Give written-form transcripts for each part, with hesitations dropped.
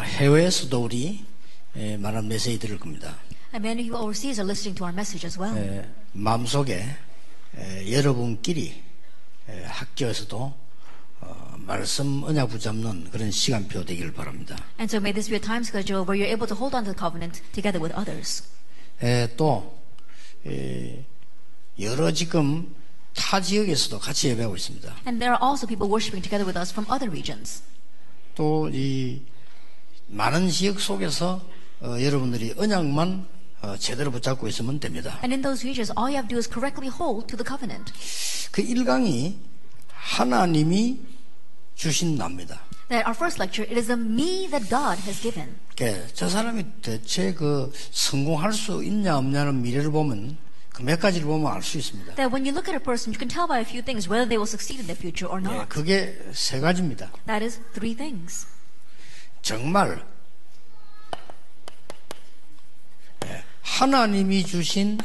해외에서도 우리 많은 메시지 들을 겁니다. And many people overseas are listening to our message as well. 마음속에 여러분끼리 학교에서도 말씀 언약 붙잡는 그런 시간표 되기를 바랍니다. And so may this be a time schedule where you're able to hold on to the covenant together with others. 또 여러 지금 타 지역에서도 같이 예배하고 있습니다. And there are also people worshiping together with us from other regions. 또 이 많은 지역 속에서 여러분들이 언약만 제대로 붙잡고 있으면 됩니다. And in those regions, all you have to do is correctly hold to the covenant. 그 1강이 하나님이 주신 납니다. That our first lecture, it is the me that God has given. 저 사람이 대체 그 성공할 수 있냐 없냐는 미래를 보면 그 몇 가지를 보면 알 수 있습니다. That when you look at a person, you can tell by a few things whether they will succeed in their future or not. 그게 세 가지입니다. That is 3 things. 정말 하나님이 주신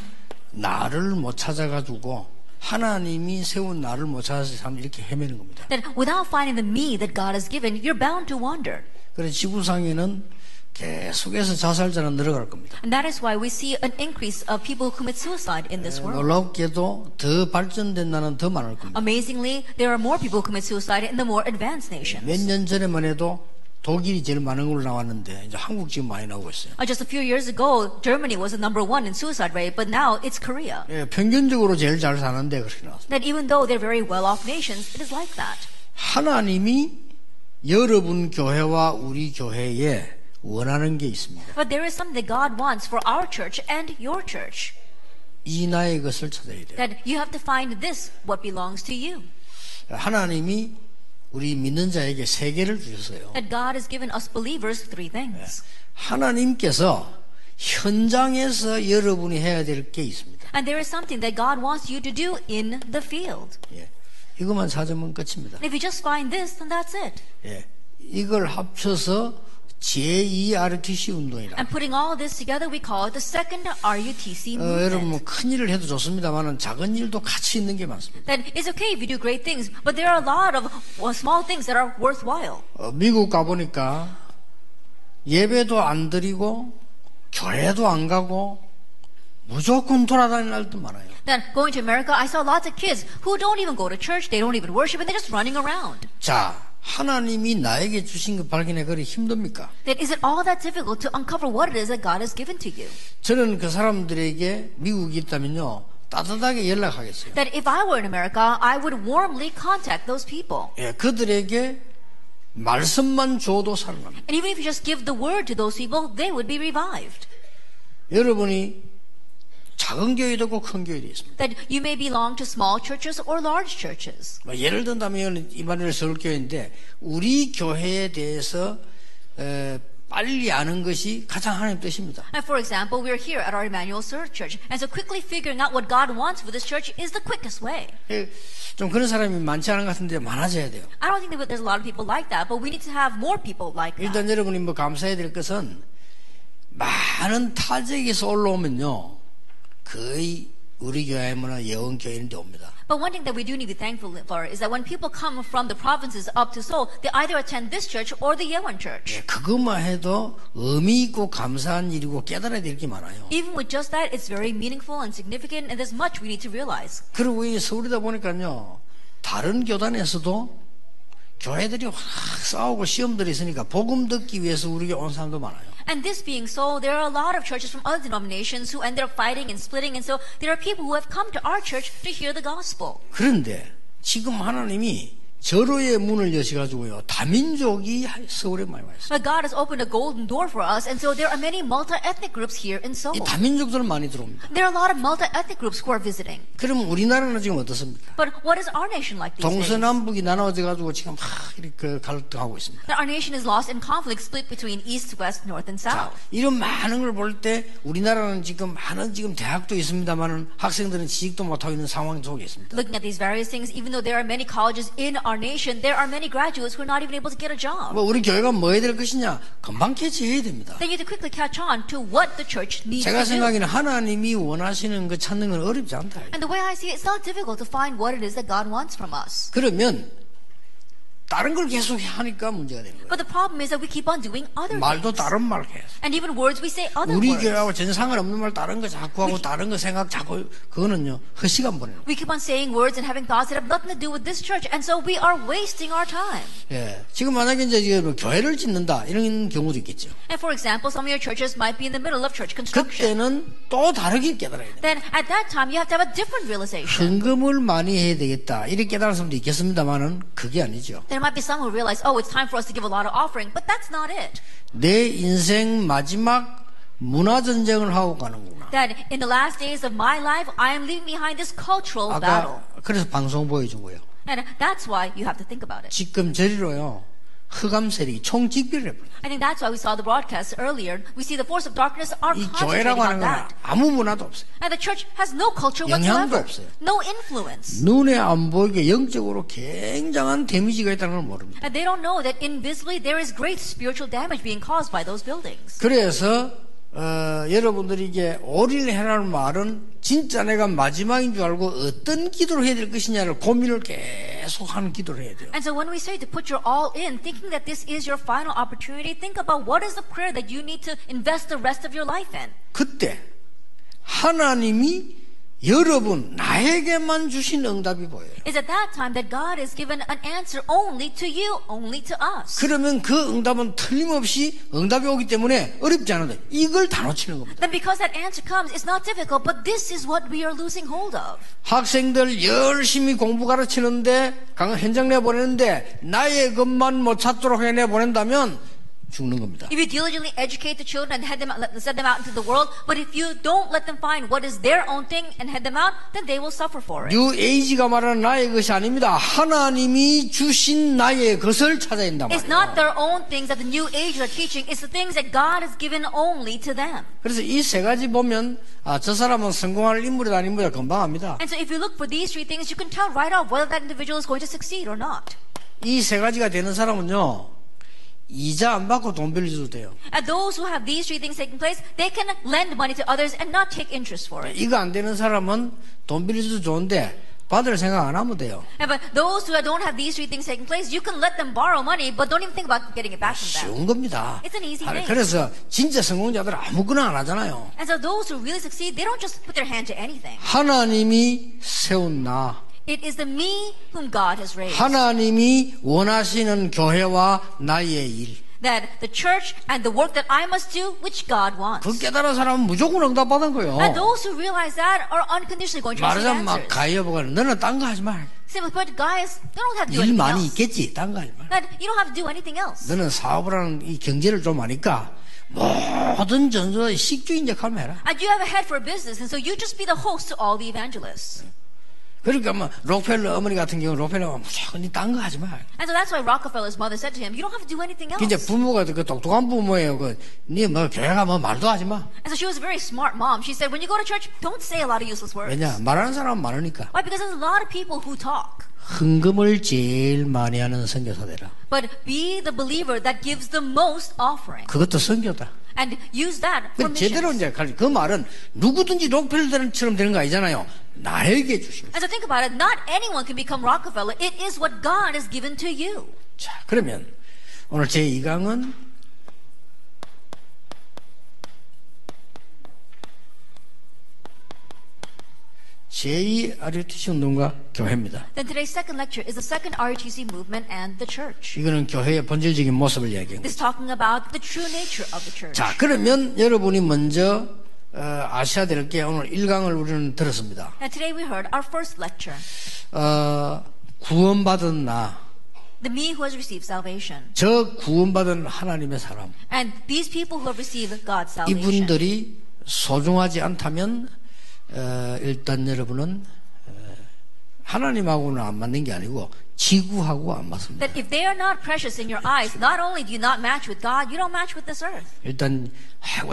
나를 못 찾아가지고 하나님이 세운 나를 못 찾아서 참 이렇게 헤매는 겁니다. That without finding the me that God has given, you're bound to wander. 그래서 지구상에는 계속해서 자살자는 늘어갈 겁니다. And that is why we see an increase of people who commit suicide in this world. 놀랍게도 더 발전된 나라는 더 많을 겁니다. Amazingly, there are more people who commit suicide in the more advanced nations. 몇 년 전에만 해도 독일이 제일 많은 걸로 나왔는데 이제 한국 지금 많이 나오고 있어요. Just a few years ago, Germany was the number 1 in suicide rate, but now it's Korea. 평균적으로 제일 잘 사는데 그렇게 나왔습니다. That even though they're very well-off nations, it is like that. 하나님이 여러분 교회와 우리 교회에 원하는 게 있습니다. But there is something that God wants for our church and your church. 이 나의 것을 찾아야 돼요. That you have to find this, what belongs to you. 하나님이 우리 믿는 자에게 세 개를 주셨어요. That God has given us believers 3 things. 하나님께서 현장에서 여러분이 해야 될 게 있습니다. And there is something that God wants you to do in the field. 이것만 찾으면 끝입니다. And if you just find this, then that's it. 이걸 합쳐서 제2RUTC 운동이라. And putting all this together, we call it the second RUTC movement. 여러분 큰 일을 해도 좋습니다만 작은 일도 같이 있는 게 많습니다. That it's okay if you do great things, but there are a lot of small things that are worthwhile. 미국 가보니까 예배도 안 드리고 교회도 안 가고 무조건 돌아다니는 날도 많아요. Then going to America, I saw lots of kids who don't even go to church, they don't even worship, and they're just running around. 자, 하나님이 나에게 주신 것 발견해 그리 힘듭니까? That is it all that difficult to uncover what it is that God has given to you? 저는 그 사람들에게 미국에 있다면요 따뜻하게 연락하겠어요. That if I were in America, I would warmly contact those people. 그들에게 말씀만 줘도 살아납니다. And even if you just give the word to those people, they would be revived. 여러분이 작은 교회도 있고 큰 교회도 있습니다. That you may belong to small churches or large churches. 예를 든다면 이마누엘 서울교회인데 우리 교회에 대해서 빨리 아는 것이 가장 하나님 뜻입니다. And for example, we're here at our Emmanuel Church, and so quickly figuring out what God wants for this church is the quickest way. 좀 그런 사람이 많지 않은 것 같은데 많아져야 돼요. I don't think that there's a lot of people like that, but we need to have more people like that. 일단 여러분이 뭐 감사해야 될 것은 많은 타지역에서 올라오면요 거의 우리 교회나 예원교회인 데 옵니다. But one thing that we do need to be thankful for is that when people come from the provinces up to Seoul, they either attend this church or the Yeowon Church. 그것만 해도 의미 있고 감사한 일이고 깨달아야 될 게 많아요. Even with just that, it's very meaningful and significant, and there's much we need to realize. 그리고 이 서울이다 보니까요 다른 교단에서도 교회들이 확 싸우고 시험들이 있으니까 복음 듣기 위해서 우리에게 온 사람도 많아요. And this being so, there are a lot of churches from other denominations who ended up fighting and splitting, and so there are people who have come to our church to hear the gospel. 그런데 지금 하나님이 절호의 문을 여셔가지고요 다민족이 서울에 많이 와 있어요. But God has opened a golden door for us, and so there are many multi-ethnic groups here in Seoul. 이 다민족들 많이 들어옵니다. There are a lot of multi-ethnic groups who are visiting. 그럼 우리나라는 지금 어떻습니까? But what is our nation like these days? 동서남북이 나눠져 가지고 지금 막 이렇게 갈등하고 있습니다. That our nation is lost in conflict, split between east, west, north, and 자, south. 이런 많은 걸 볼 때 우리나라는 지금 많은 지금 대학도 있습니다만은 학생들은 취직도 못하고 있는 상황 속에 있습니다. Looking at these various things, even though there are many colleges in our nation, there are many graduates who are not even able to get a job. 뭐 우리 교회가 뭐 해야 될 것이냐? 금방 캐치해야 됩니다. They need to quickly catch on to what the church needs 제가 to do. 생각에는 하나님이 원하시는 거 찾는 건 어렵지 않다. And the way I see it, it's not difficult to find what it is that God wants from us. 그러면 다른 걸 계속 하니까 문제가 되는 거예요. But the problem is that we keep on doing other 말도 things. 다른 말 계속. And even words, we say other 우리 words. 교회하고 전혀 상관없는 말 다른 거 자꾸 하고 다른 거 생각 자꾸 그거는요 헛시간 보내는 거예요. We keep on saying words and having thoughts that have nothing to do with this church. And so we are wasting our time. 예, 지금 만약에 이제 뭐 교회를 짓는다 이런 경우도 있겠죠. And for example, some of your churches might be in the middle of church construction. 그때는 또 다르게 깨달아야 돼요. Then at that time, you have to have a different realization. 헌금을 많이 해야 되겠다 이렇게 깨달은 사람도 있겠습니다만은 그게 아니죠. There might be some who realize, oh, it's time for us to give a lot of offering. But that's not it. 내 인생 마지막 문화전쟁을 하고 가는구나. That in the last days of my life, I am leaving behind this cultural battle. 아까 그래서 방송 보여주고요. And that's why you have to think about it. 지금 저리로요 흑암 세력이 총집결을 해버려요. I think that's why we saw the broadcast earlier. We see the force of darkness are 이 concentrating 교회라고 on 하는 건 that. 아무 문화도 없어요. And the church has no culture 영향도 whatsoever. 없어요. No influence. 눈에 안 보이게 영적으로 굉장한 데미지가 있다는 걸 모릅니다. And they don't know that invisibly there is great spiritual damage being caused by those buildings. 그래서 여러분들이 이게 올인해라는 말은 진짜 내가 마지막인 줄 알고 어떤 기도를 해야 될 것이냐를 고민을 계속 하는 기도를 해야 돼요. And so when we say to put your all in, thinking that this is your final opportunity, think about what is the prayer that you need to invest the rest of your life in. 그때 하나님이 여러분 나에게만 주신 응답이 보여요. It's at that time that God has given an answer only to you, only to us. 그러면 그 응답은 틀림없이 응답이 오기 때문에 어렵지 않은데 이걸 다 놓치는 겁니다. Then because that answer comes, it's not difficult, but this is what we are losing hold of. 학생들 열심히 공부 가르치는데 현장 내보내는데 나의 것만 못 찾도록 해 내보낸다면 죽는 겁니다. If you diligently educate the children and send them out into the world, but if you don't let them find what is their own thing and head them out, then they will suffer for it. 뉴 에이지가 말하는 나의 것이 아닙니다. 하나님이 주신 나의 것을 찾아야 된단 It's 말이에요. not their own things that the New Age are teaching. It's the things that God has given only to them. 그래서 이 세 가지 보면 저 사람은 성공할 인물이다 아닌물이다 금방 압니다. And so if you look for these three things, you can tell right off whether that individual is going to succeed or not. 이 세 가지가 되는 사람은요. 이자 안 받고 돈 빌려줘도 돼요. And those who have these three things taking place, they can lend money to others and not take interest for it. 이거 안 되는 사람은 돈 빌려줘도 좋은데 받을 생각 안 하면 돼요. But those who don't have these three things taking place, you can let them borrow money, but don't even think about getting it back from them. 쉬운 겁니다. It's an easy thing. 그래서 진짜 성공자들은 아무거나 안 하잖아요. And so those who really succeed, they don't just put their hand to anything. 하나님이 세운 나, It is the me whom God has raised. 하나님이 원하시는 교회와 나의 일. That the church and the work that I must do, which God wants. 그 깨달은 사람은 무조건 응답받은 거예요. And those who realize that are unconditionally going to receive 말하자면 막 answers. 가이어보가 너는 딴 거 하지 마. Simply put, guys, they don't have to do 일 anything 많이 else. 있겠지. 딴 거 하지 마. That you don't have to do anything else. 너는 사업을 하는 이 경제를 좀 아니까 모든 전도에 식주인적하면 해라. And you have a head for a business, and so you just be the host to all the evangelists. 그러니까 뭐 록펠러 어머니 같은 경우 록펠러가 무조건 딴 거 하지 마. And so that's why Rockefeller's mother said to him, you don't have to do anything else. 이제 부모가 그 똑똑한 부모예요. 니뭐 교회가 뭐 말도 하지 마. And so she was a very smart mom. She said, when you go to church, don't say a lot of useless words. 왜냐 말하는 사람 많으니까. Why? Because there's a lot of people who talk. 헌금을 제일 많이 하는 선교사 되라. But be the believer that gives the most offering. 그것도 선교다. And use that for 제대로 missions. 이제 그 말은 누구든지 록펠러처럼 되는 거 아니잖아요. 나에게 주신. And so think about it. Not anyone can become Rockefeller. It is what God has given to you. 자, 그러면 오늘 제 2강은 제2 RUTC 운동과 교회입니다. Then today's second lecture is the second RUTC movement and the church. 이거는 교회의 본질적인 모습을 이야기합니다. This is talking about the true nature of the church. 자, 그러면 여러분이 먼저 아셔야 될 게 오늘 1강을 우리는 들었습니다. And today we heard our first lecture. 구원받은 나, The me who has received salvation. 저 구원받은 하나님의 사람, And these people who have received God's salvation. 이분들이 소중하지 않다면 일단 여러분은 하나님하고는 안 맞는 게 아니고 지구하고 안 맞습니다. That if they are not precious in your eyes, not only do you not match with God, you don't match with this earth. 일단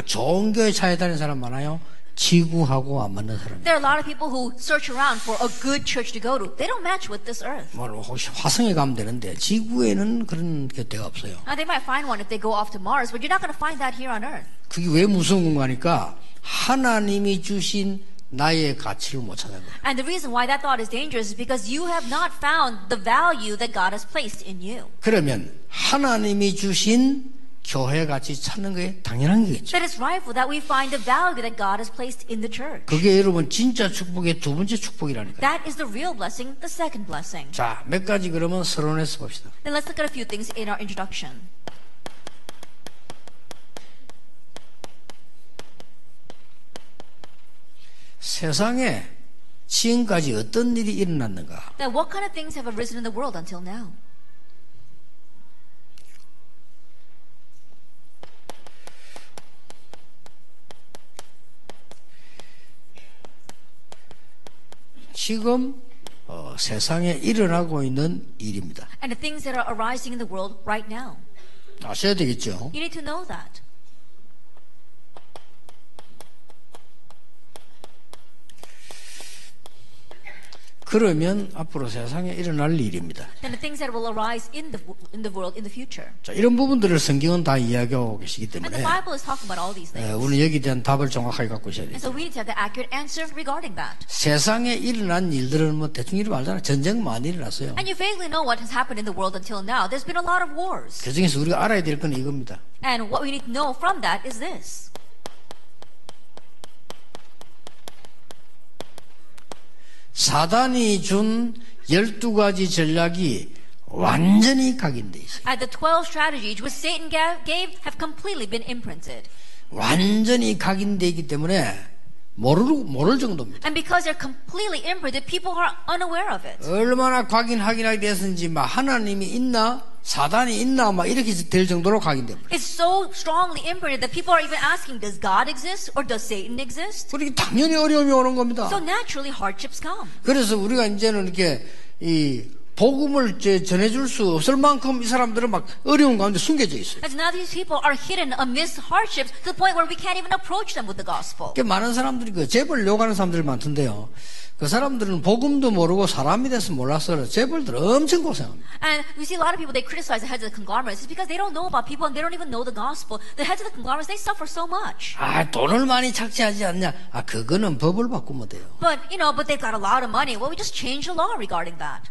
좋은 교회 찾아 다니는 사람 많아요. 지구하고 안 맞는 사람. There are a lot of people who search around for a good church to go to. They don't match with this earth. 뭐 혹시 화성에 가면 되는데 지구에는 그런 데가 없어요. Now they might find one if they go off to Mars, but you're not going to find that here on earth. 그게 왜 무서운 건가 하니까 하나님이 주신 나의 가치를 못 찾은 거예요. And the reason why that thought is dangerous is because you have not found the value that God has placed in you. 그러면 하나님이 주신 교회 가치 찾는 게 당연한 거겠죠. That it's rightful that we find the value that God has placed in the church. 그게 여러분 진짜 축복의 두 번째 축복이라니까요. That is the real blessing, the second blessing. 자, 몇 가지 그러면 서론에서 봅시다. Then let's look at a few things in our introduction. 세상에 지금까지 어떤 일이 일어났는가? Then what kind of things have arisen in the world until now? 지금 세상에 일어나고 있는 일입니다. And the things that are arising in the world right now. 아셔야 되겠죠. You need to know that. 그러면 앞으로 세상에 일어날 일입니다. Then the things that will arise in the world in the future. 자, 이런 부분들을 성경은 다 이야기하고 계시기 And the 때문에 Bible is talking about all these things. 우리는 여기에 대한 답을 정확하게 갖고 있어야 And 돼요. so we need to have the accurate answer regarding that. 세상에 일어난 일들은 뭐 대충 이름 알잖아요. 전쟁 많이 일어났어요. And you vaguely know what has happened in the world until now. There's been a lot of wars. 그 중에서 우리가 알아야 될 건 이겁니다. And what we need to know from that is this. 사단이 준 12가지 전략이 완전히 각인돼 있어요. The 12 strategies which Satan gave have completely been imprinted. 완전히 각인돼 있기 때문에 모를 정도입니다. And because they're completely imprinted, people are unaware of it. 얼마나 확인하게 됐는지 막 하나님이 있나 사단이 있나 막 이렇게 될 정도로 각인됩니다. It's so strongly imprinted that people are even asking, does God exist or does Satan exist? 그러니 당연히 어려움이 오는 겁니다. So naturally hardships come. 그래서 우리가 이제는 이렇게 이 복음을 전해줄 수 없을 만큼 이 사람들은 막 어려운 가운데 숨겨져 있어요. And now these people are hidden amidst hardships to the point where we can't even approach them with the gospel. 많은 사람들이 그 재벌 요구하는 사람들이 많던데요. 그 사람들은 복음도 모르고 사람이 돼서 몰라서 재벌들 엄청 고생합니다. And we see a lot of people, they criticize the heads of the conglomerates. It's because they don't know about people and they don't even know the gospel. The heads of the conglomerates, they suffer so much. 돈을 많이 착취하지 않냐? 그거는 법을 바꾸면 돼요. But they've got a lot of money. Well, we just change the law regarding that.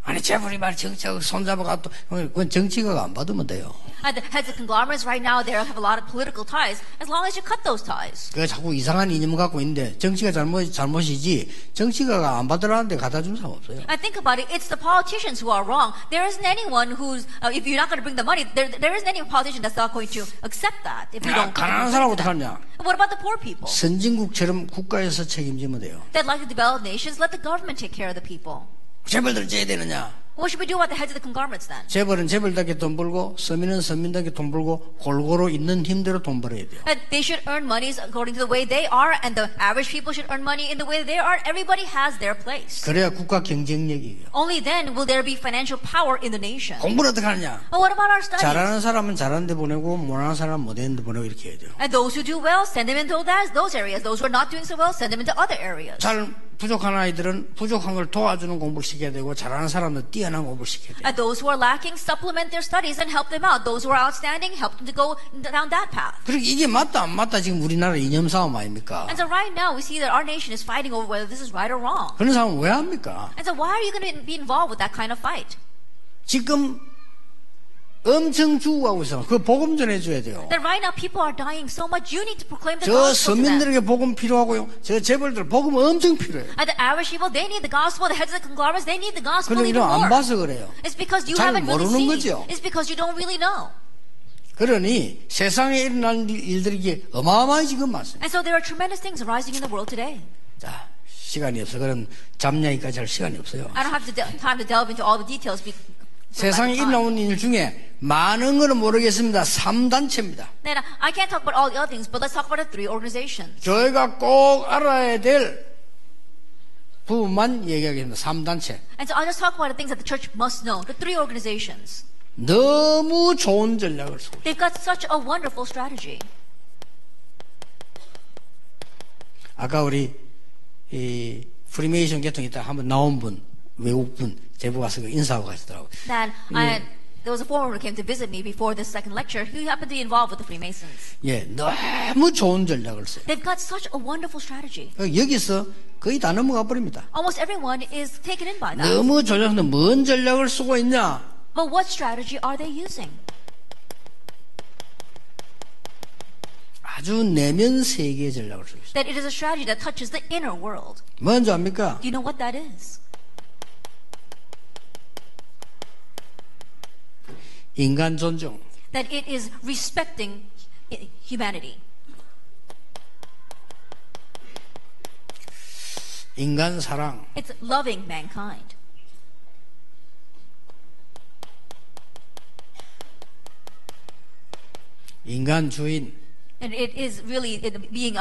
아니 재벌이 말 정치하고 손잡아가도 그건 정치가가 안 받으면 돼요. The heads of conglomerates right now, they have a lot of political ties. As long as you cut those ties. 그 자꾸 이상한 이념을 갖고 있는데 정치가 잘못이지 정치가가 안 받으라는데 갖다 준 사람 없어요. I think about it. It's the politicians who are wrong. There isn't anyone who's if you're not going to bring the money, there isn't any politician that's not going to accept that. If you don't. 가난한 사람 어떡하냐? What about the poor people? 선진국처럼 국가에서 책임지면 돼요. That like the developed nations, let the government take care of the people. 재벌들 째야 되느냐? What should we do about the heads of the conglomerates then? 재벌은 재벌답게 돈 벌고 서민은 서민답게 돈 벌고 골고루 있는 힘대로 돈 벌어야 돼요. They should earn monies according to the way they are, and the average people should earn money in the way they are. Everybody has their place. 그래야 국가 경쟁력이에요. Only then will there be financial power in the nation. 공부를 어떻게 하느냐? But what about our studies? 잘하는 사람은 잘하는 데 보내고 못하는 사람은 못하는 데 보내고 이렇게 해야 돼요. And those who do well, send them into those areas. Those who are not doing so well, send them into other areas. 잘 부족한 아이들은 부족한 걸 도와주는 공부를 시켜야 되고 잘하는 사람은 뛰어난 공부를 시켜야 돼요. And those who are lacking, supplement their studies and help them out. Those who are outstanding, help them to go down that path. 그리고 이게 맞다 안 맞다 지금 우리나라 이념 싸움 아닙니까? And so right now we see that our nation is fighting over whether this is right or wrong. 그런 사람은 왜 합니까? And so why are you going to be involved with that kind of fight? 지금 엄청 죽어가고 있어. 그 복음 전해줘야 돼요. That right now people are dying so much. You need to proclaim the 저 gospel to them. 서민들에게 복음 필요하고요. 저 재벌들 복음 엄청 필요해요. And the average people, they need the gospel. The heads of the conglomerates, they need the gospel 그런데 even 이런 안 more. 봐서 그래요. It's because you 잘 haven't really 모르는 seen. 거죠. It's because you don't really know. 그러니 세상에 일어나는 일들이 이게 어마어마히 지금 많습니다. And so there are tremendous things arising in the world today. 자, 시간이 없어. 그럼 잠냥이까지 할 시간이 없어요. I don't have time to delve into all the details. 세상에 일어나는 일 중에 많은 거는 모르겠습니다. 3단체입니다. Then I can't talk about all the other things, but let's talk about the 3 organizations. 저희가 꼭 알아야 될 부분만 얘기하겠습니다. 3단체. And so I'll just talk about the things that the church must know. The 3 organizations. 너무 좋은 전략을 쓰고 They've got such a wonderful strategy. 아까 우리 이 프리메이션 계통이 딱 한번 나온 분 외국분 제보 와서 인사하고 가시더라고요. That there was a foreigner who came to visit me before this second lecture who happened to be involved with the Freemasons. 예, 너무 좋은 전략을 써요. They've got such a wonderful strategy. 여기서 거의 다 넘어가 버립니다. Almost everyone is taken in by that. 너무 전략인데 뭔 전략을 쓰고 있냐? But what strategy are they using? 아주 내면 세계의 전략을 쓰고 있어요. That it is a strategy that touches the inner world. 뭔지 압니까? Do you know what that is? 인간 존중. That it is respecting humanity. 인간 사랑. It's loving mankind. 인간 주인. And it is really being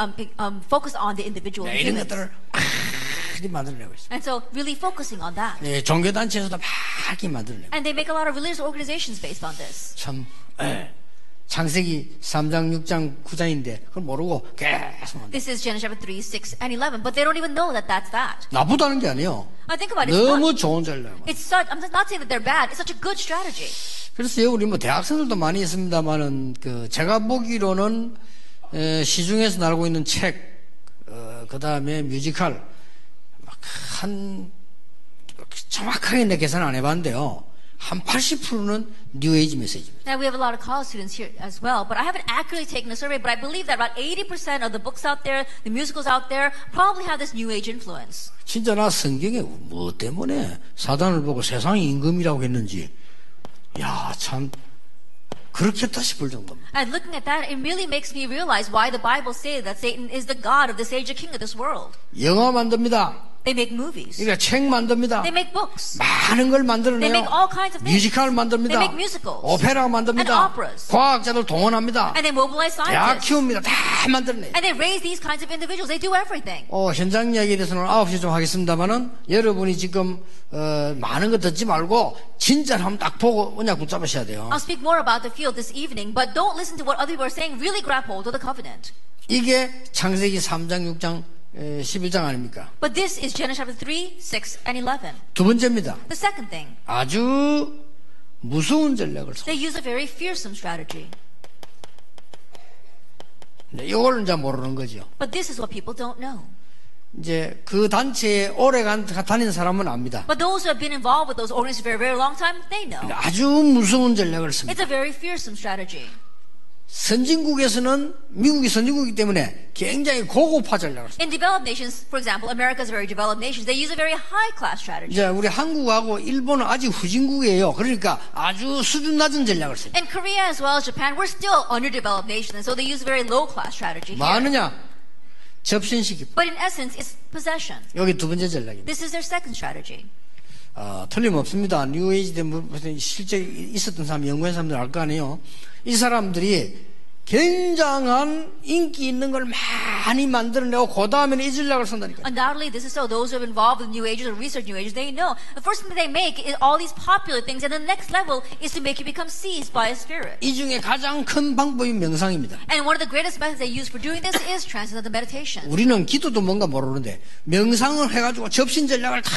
focused on the individual 이런 humans. 것들을 많이 만들어내고 있어요. And so really focusing on that. 예, 종교단체에서도 많이 만들어내고. And they make a lot of religious organizations based on this. 참, 창세기 3장, 6장, 9장인데 그걸 모르고 계속 만들어요. This is Genesis chapter 3, 6, and 11, but they don't even know that that's that. 나쁘다는 게 아니에요. I think about it. 너무 좋은 전략. It's such, I'm not saying that they're bad. It's such a good strategy. 그래서 우리 뭐 대학생들도 많이 있습니다만은 제가 보기로는 시중에서 나오고 있는 책, 그 다음에 뮤지컬 정확하게 내 계산 안 해봤는데요. 한 80%는 뉴에이지 메시지입니다. Now we have a lot of college students here as well, but I haven't accurately taken a survey, but I believe that about 80% of the books out there, the musicals out there, probably have this New Age influence. 진짜 나 성경에 뭐 때문에 사단을 보고 세상이 임금이라고 했는지, 야, 참 그렇겠다 싶을 정도입니다. And looking at that, it really makes me realize why the Bible says that Satan is the god of this age, the king of this world. 영화 만듭니다. They make movies. 그러니까 책 만듭니다. They make books. 많은 걸 They 만들어내요. make all kinds of things. 뮤지컬 만듭니다. They make musicals. 오페라 만듭니다. And operas. 과학자들 동원합니다. And they mobilize 대학 scientists. 키웁니다. 다 만들어내요. And they raise these kinds of individuals. They do everything. 현장 이야기에 대해서는 9시에 좀 하겠습니다만은 여러분이 지금 많은 거 듣지 말고 진짜를 한번 딱 보고 언약 붙잡으셔야 돼요. I'll speak more about the field this evening, but don't listen to what other people are saying. Really grab hold of the covenant. 이게 창세기 3장, 6장, 11장 아닙니까? But this is Genesis chapter 3, 6, and 11. 두 번째입니다. The second thing, 아주 무서운 전략을 써. they use a very fearsome strategy. 이걸 이제 모르는 거죠. But this is what people don't know. 이제 그 단체에 오래간 다닌 사람은 압니다. But those who have been involved with those organizations for a very long time, they know. 아주 무서운 전략을 씁니다. It's a very fearsome strategy. 선진국에서는 미국이 선진국이기 때문에 굉장히 고급화 전략을 씁니다. In developed nations, for example, America's very developed nations, they use a very high-class strategy. 이제 우리 한국하고 일본은 아직 후진국이에요. 그러니까 아주 수준 낮은 전략을 씁니다. In Korea as well as Japan, we're still underdeveloped nations, and so they use a very low-class strategy 뭐 here. 하느냐? 접신시킵니다. But in essence, it's possession. 여기 두 번째 전략입니다. This is their second strategy. 틀림없습니다. 뉴에이지 때 실제 있었던 사람, 연구한 사람들 알 거 아니에요. 이 사람들이 굉장한 인기 있는 걸 많이 만들어내고 그 다음에는 이 전략을 쓴다니까요. Undoubtedly, this is so. Those who have been involved with New Ages or research New Ages, they know. The first thing they make is all these popular things, and the next level is to make you become seized by a spirit. 이 중에 가장 큰 방법이 명상입니다. And one of the greatest methods they use for doing this is transcendental meditation. 우리는 기도도 뭔가 모르는데 명상을 해가지고 접신 전략을 다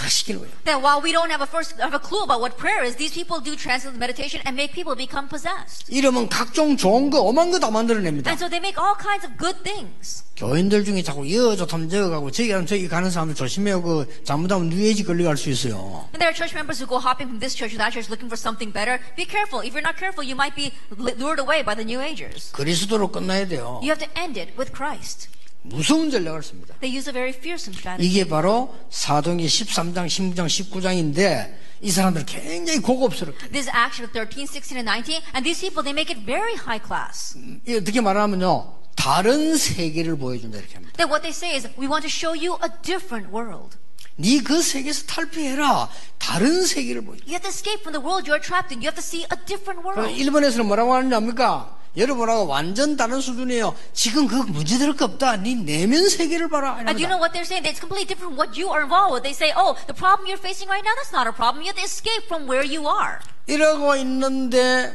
시키는 거예요. That while we don't have a clue about what prayer is, these people do transcendental meditation and make people become possessed. 이러면 각종 좋은 거, 오만 거 다 만들어냅니다. And so they make all kinds of good things. 교인들 중에 자꾸 좋다면 저기 가고 저기 가면 저기 가는 사람들 조심해요. 잘못하면 뉴에이지 걸려갈 수 있어요. And there are church members who go hopping from this church to that church looking for something better. Be careful. If you're not careful, you might be lured away by the New Agers. 그리스도로 끝나야 돼요. You have to end it with Christ. 무서운 전략을 씁니다. They use a very fearsome strategy. 이게 바로 사도행전 13장, 16장, 19장인데 이 사람들 굉장히 고급스럽게. This is Acts 13, 16, and 19. And these people, they make it very high class. 어떻게 말하면요. 다른 세계를 보여준다 이렇게 합니다. That what they say is, we want to show you a different world. 네 그 세계에서 탈피해라. 다른 세계를 보여줘. You have to escape from the world you're trapped in. You have to see a different world. 일본에서는 뭐라고 하는지 압니까? 여러분하고 완전 다른 수준이에요. 지금 그 문제될 거 없다. 네 내면 세계를 봐라. And do you know what they're saying? It's completely different from what you are involved with. They say, oh, the problem you're facing right now, that's not a problem. You have to escape from where you are. 이러고 있는데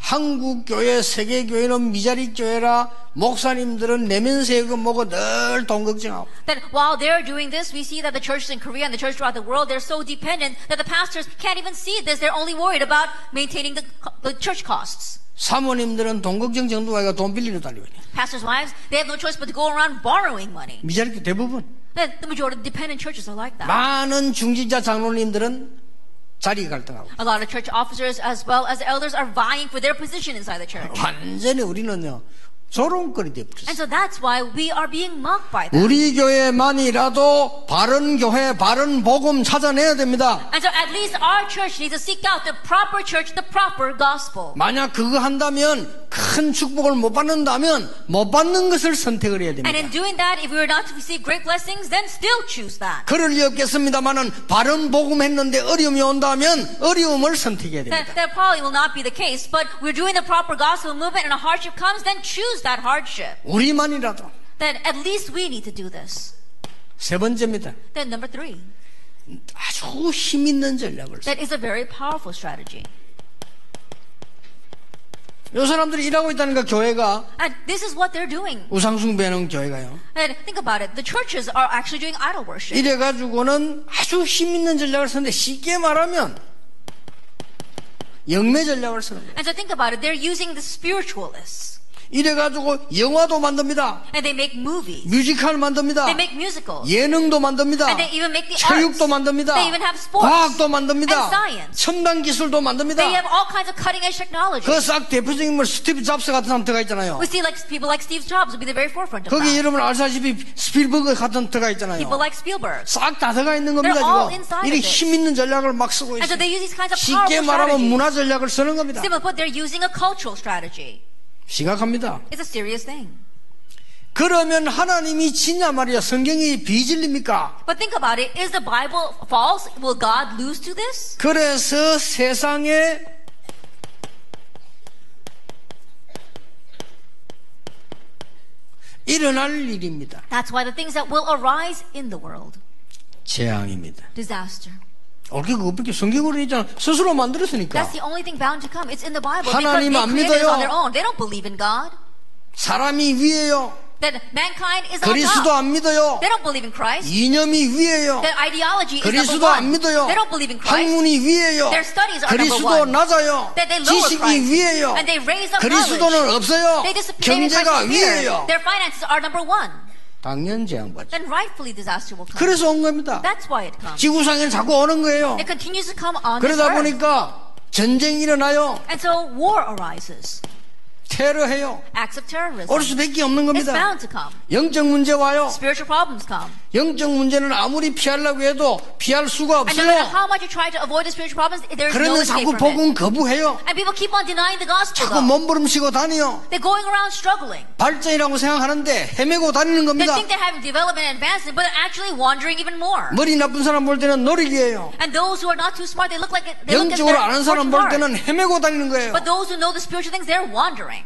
한국교회, 세계교회는 미자립교회라 목사님들은 내면 세금 먹고 늘 돈 걱정하고. That while they're doing this, we see that the churches in Korea and the churches throughout the world, they're so dependent that the pastors can't even see this. They're only worried about maintaining the church costs. 사모님들은 돈 걱정 정도가 아니라 돈 빌리러 다니고 있네. Pastors' wives, they have no choice but to go around borrowing money. 미자립교 대부분. The majority of dependent churches are like that. 많은 중직자 장로님들은 자리 갈등하고. A lot of church officers as well as elders are vying for their position inside the church. 완전히 우리는요 조롱거리 되어버렸어요. And so that's why we are being mocked by them. 우리 교회만이라도 바른 교회, 바른 복음 찾아내야 됩니다. And so at least our church needs to seek out the proper church, the proper gospel. 만약 그거 한다면 큰 축복을 못 받는다면 못 받는 것을 선택을 해야 됩니다. And in doing that, if we were not to receive great blessings, then still choose that. 그럴 리 없겠습니다만은 바른 복음 했는데 어려움이 온다면 어려움을 선택해야 됩니다. That probably will not be the case, but we're doing the proper gospel movement and a hardship comes, then choose that hardship. 우리만이라도. Then at least we need to do this. 세 번째입니다. Then number 3. 아주 힘 있는 전략을 써. That is a very powerful strategy. 이 사람들이 일하고 있다니까 교회가 And this is what they're doing. 우상숭배하는 교회가요. And think about it. The churches are actually doing idol worship. 이래가지고는 아주 힘 있는 전략을 쓰는데 쉽게 말하면 영매 전략을 쓰는 거예요. And so think about it. They're using the spiritualists. 이래가지고 영화도 만듭니다. And they make movies. 뮤지컬 만듭니다. They make musicals. 예능도 만듭니다. And they even make the 체육도 arts. 만듭니다. They even have sports. 과학도 만듭니다. And science. 첨단 기술도 만듭니다. They have all kinds of cutting-edge technology. 그 싹 대표적인 뭐 스티브 잡스 같은 사람 들어가 있잖아요. We see like people like Steve Jobs will be the very forefront of 거기 that. 여러분 알다시피 스필버그 같은 들어가 있잖아요. People like Spielberg. 싹 다 들어가 있는 겁니다. They're all 지금 inside 이렇게 of it. 힘 있는 전략을 막 쓰고 And so 있어요. they use these kinds of 쉽게 powerful 말하면 strategies. 문화 전략을 쓰는 겁니다. Simply put, they're using a cultural strategy. 심각합니다. It's a serious thing. 그러면 하나님이 지냐 말이야. 성경이 비질립니까? But think about it. Is the Bible false? Will God lose to this? 그래서 세상에 일어날 일입니다. That's why the things that will arise in the world. 재앙입니다. Disaster. 어떻게 그것밖에 성경으로 있잖아. 스스로 만들었으니까. That's the only thing bound to come. It's in the Bible. 하나님 Because 안 they created it 믿어요. on their own. They don't believe in God. 사람이 위에요. That mankind is on 그리스도 top. 안 믿어요. They don't believe in Christ. 이념이 위에요. Their ideology is number 그리스도 안 one. 믿어요. They don't believe in Christ. 학문이 위에요. Their studies are 그리스도 number one. 낮아요. That they lower 지식이 Christ. 위에요. And they raise up 그리스도는 knowledge. 없어요. They 경제가 위에요. Their finances are number one. 당연 재앙받죠. Then rightfully disaster will come. 그래서 온 겁니다. That's why it comes. 지구상에 자꾸 오는 거예요. It continues to come on this 그러다 earth. 보니까 전쟁이 일어나요. And so war arises. 테러해요. Acts of terrorism. 올 수밖에 없는 It's 겁니다. bound to come. 영적 문제 와요. Spiritual problems come. 영적 문제는 아무리 피하려고 해도 피할 수가 And no matter 없어요. how much you try to avoid the spiritual problems, there's no 그러면 escape 자꾸 from it. 복음 거부해요. And people keep on denying the gospel 자꾸 though. 몸부림치고 다니요. They're going around struggling. 발전이라고 생각하는데 헤매고 다니는 They 겁니다. think they're having development and advancement, but they're actually wandering even more. 머리 나쁜 사람 볼 때는 노력이에요. And those who are not too smart, they look like they look at 영적으로 their 아는 사람 working 볼 hard. 때는 헤매고 다니는 거예요. But those who know the spiritual things, they're wandering.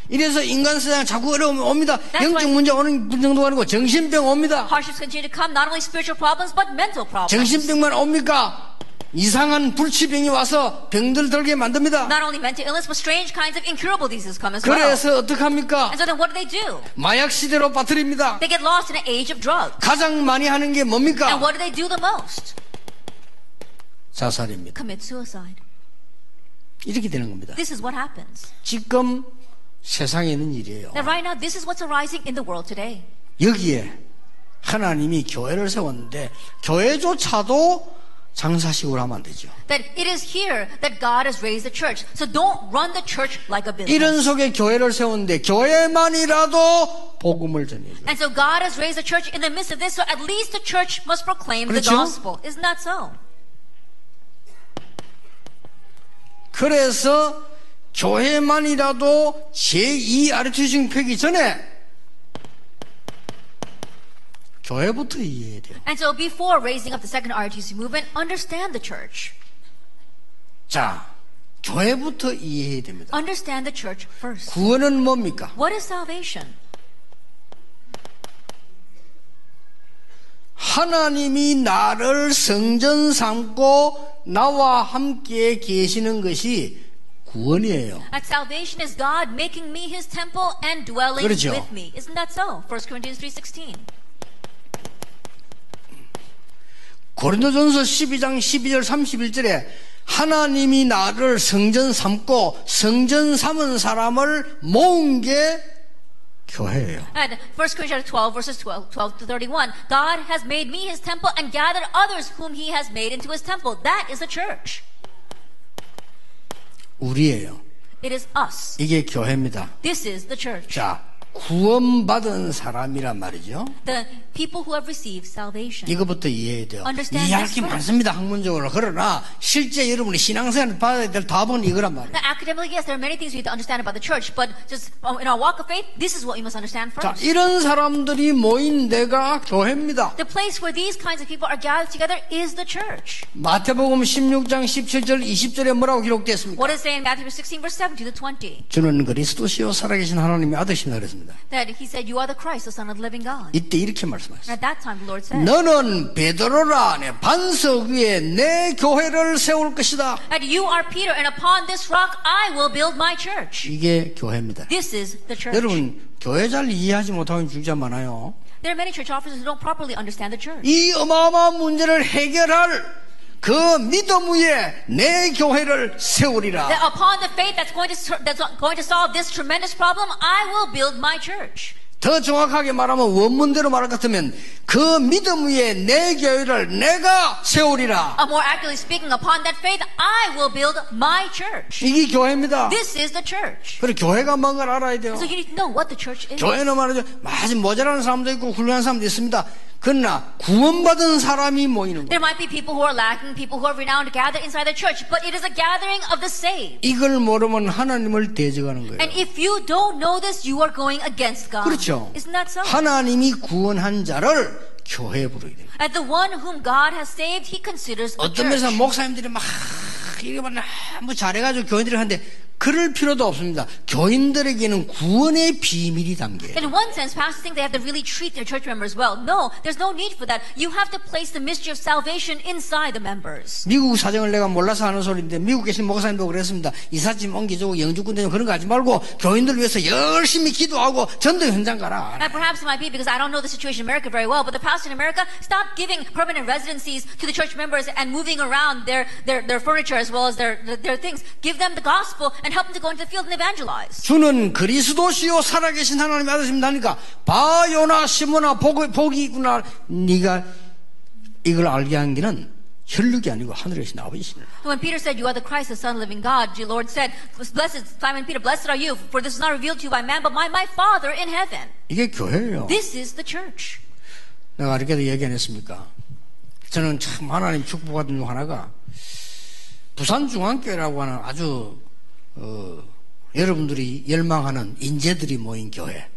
이래서 인간 세상에 자꾸 어려움이 옵니다. That's 영적 why- 문제 오는 정도가 아니고 정신병 옵니다. Hardships continue to come, not only spiritual problems, but mental problems. 정신병만 옵니까? 이상한 불치병이 와서 병들 들게 만듭니다. Not only mental illness, but strange kinds of incurable diseases come as well. 그래서 어떡합니까? And so then what do? 마약 시대로 빠뜨립니다. They get lost in an age of drugs. 가장 많이 하는 게 뭡니까? And what do the most? 자살입니다. Commit suicide. 이렇게 되는 겁니다. This is what happens. 지금 세상에 있는 일이에요. That right now, this is what's arising in the world today. 여기에 하나님이 교회를 세웠는데 교회조차도 장사식으로 하면 안 되죠. That it is here that God has raised the church. So don't run the church like a business. 이런 속에 교회를 세웠는데 교회만이라도 복음을 전해줘. And so God has raised the church in the midst of this, so at least the church must proclaim the 그렇죠? gospel. Isn't that so? 그래서 교회만이라도 제2 아르투징 펴기 전에 교회부터 이해해야 돼요. And so before raising up the second RTC movement, understand the church. 자, 교회부터 이해해야 됩니다. Understand the church first. 구원은 뭡니까? What is salvation? 하나님이 나를 성전 삼고 나와 함께 계시는 것이 구원이에요. That salvation is God making me His temple and dwelling 그렇죠. with me. Isn't that so? 1 Corinthians 3:16. 고린도전서 12장 12절 31절에 하나님이 나를 성전 삼고 성전 삼은 사람을 모은 게 교회예요. And 1 Corinthians 12 verses 12 to 31. God has made me His temple and gathered others whom He has made into His temple. That is a church. 우리예요. It is us. 이게 교회입니다. This is the church. 자, 구원받은 사람이란 말이죠. The people who have received salvation. 이것부터 이해해야 돼요. Understand 이해할 this 게 first. 많습니다. 학문적으로. 그러나 실제 여러분이 신앙생활을 받아야 될 답은 이거란 말이에요. Now, academically, yes, there are many things we need to understand about the church, but just in our walk of faith, this is what you must understand 자, first. 이런 사람들이 모인 데가 교회입니다. The place where these kinds of people are gathered together is the church. 마태복음 16장 17절 20절에 뭐라고 기록되었습니까? What does it say in Matthew 16 verse 17 to 20? 주는 그리스도시요 살아계신 하나님의 아들이시라 그랬습니다. That He said, you are the Christ, the Son of the living God. 이때 이렇게 And 말씀하셨어요. at that time, the Lord said, 너는 베드로라 내 반석 위에 내 교회를 세울 것이다. that you are Peter, and upon this rock I will build my church. 이게 교회입니다. This is the church. 여러분 교회 잘 이해하지 못하는 주자 많아요. There are many church officers who don't properly understand the church. 이 어마어마한 문제를 해결할 그 믿음 위에 내 교회를 세우리라. That upon the faith that's going to solve this tremendous problem, I will build my church. 더 정확하게 말하면 원문대로 말할 것 같으면 그 믿음 위에 내 교회를 내가 세우리라. More accurately speaking, upon that faith, I will build my church. 이게 교회입니다. This is the church. 그리고 교회가 뭔가를 알아야 돼요. So you need to know what the church is. 교회는 말이죠. 아직 모자라는 사람도 있고 훌륭한 사람도 있습니다. 그러나 구원받은 사람이 모이는 There 거예요. might be people who are lacking, people who are renowned gathered inside the church, but it is a gathering of the saved. 이걸 모르면 하나님을 대적하는 거예요. And if you don't know this, you are going against God. 그렇죠. Isn't that so? 하나님이 구원한 자를 교회에 부르게 됩니다. And the one whom God has saved, He considers a 어떤 면에서 church. 목사님들이 막 이게 너무 잘해가지고 교인들이 하는데 그럴 필요도 없습니다. 교인들에게는 구원의 비밀이 담겨요. In one sense, pastors think they have to really treat their church members well. No, there's no need for that. You have to place the mystery of salvation inside the members. 미국 사정을 내가 몰라서 하는 소리인데 미국 계신 목사님도 그랬습니다. 이삿짐 옮기고 영주권 되면 그런 거 하지 말고 교인들 위해서 열심히 기도하고 전도 현장 가라. And perhaps it might be because I don't know the situation in America very well, but the pastor in America stopped giving permanent residencies to the church members and moving around their furniture as well as their things. Give them the gospel and help them to go into the field and evangelize. 주는 그리스도시요 살아계신 하나님의 아들이십니다 하니까 봐 요나 시몬아 복이 있구나. 네가 이걸 알게 한 게는 혈육이 아니고 하늘에 계신 아버지시네. When Peter said, you are the Christ, the Son of the living God, the Lord said, blessed, Simon Peter, blessed are you, for this is not revealed to you by man, but by my Father in heaven. 이게 교회예요. This is the church. 내가 이렇게도 얘기 안 했습니까? 저는 참 하나님 축복받은 중 하나가 부산중앙교회라고 하는 아주 여러분들이 열망하는 인재들이 모인 교회,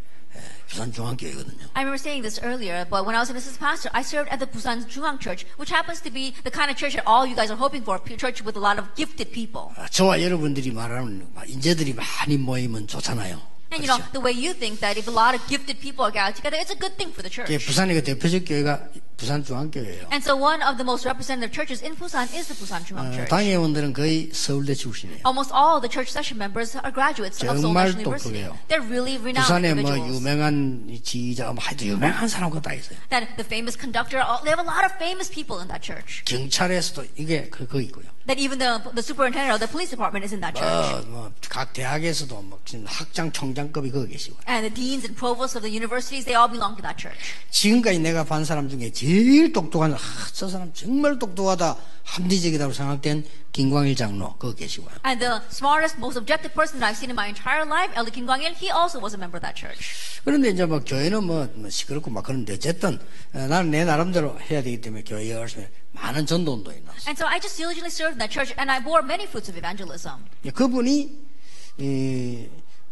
부산중앙교회거든요. I remember saying this earlier, but when I was an assistant pastor, I served at the Busan Jungang Church, which happens to be the kind of church that all you guys are hoping for, a church with a lot of gifted people. 저와 여러분들이 말하는 인재들이 많이 모이면 좋잖아요. And you know, the way you think that if a lot of gifted people are gathered together, it's a good thing for the church. 부산의 대표적 교회가 부산중앙교회예요. And so one of the most representative churches in Busan is the Busan Jungang Church. 당회원들은 거의 서울대 출신이에요. Almost all the church session members are graduates of Seoul 정말 National University. 똑똑해요. They're really renowned 부산에 뭐 individuals. 유명한 지휘자, 하여튼 유명한 사람과 다 있어요. That the famous conductor, they have a lot of famous people in that church. 경찰에서도 이게 그거 있고요. That even the superintendent of the police department is in that church. 각 대학에서도 막 학장, 총장급이 거기 계시고. And the deans and provosts of the universities, they all belong to that church. 지금까지 내가 본 사람 중에 제일 똑똑한, 저 사람 정말 똑똑하다, 합리적이다고 생각된 김광일 장로 거기 계시고요. And the smartest, most objective person that I've seen in my entire life, Elder Kim Kwang-il, he also was a member of that church. 그런데 이제 뭐 교회는 뭐 시끄럽고 막 그런데 어쨌든 나는 내 나름대로 해야 되기 때문에 교회에 열심히 많은 전도운동에 나왔어요. And so I just diligently served in that church, and I bore many fruits of evangelism. 그분이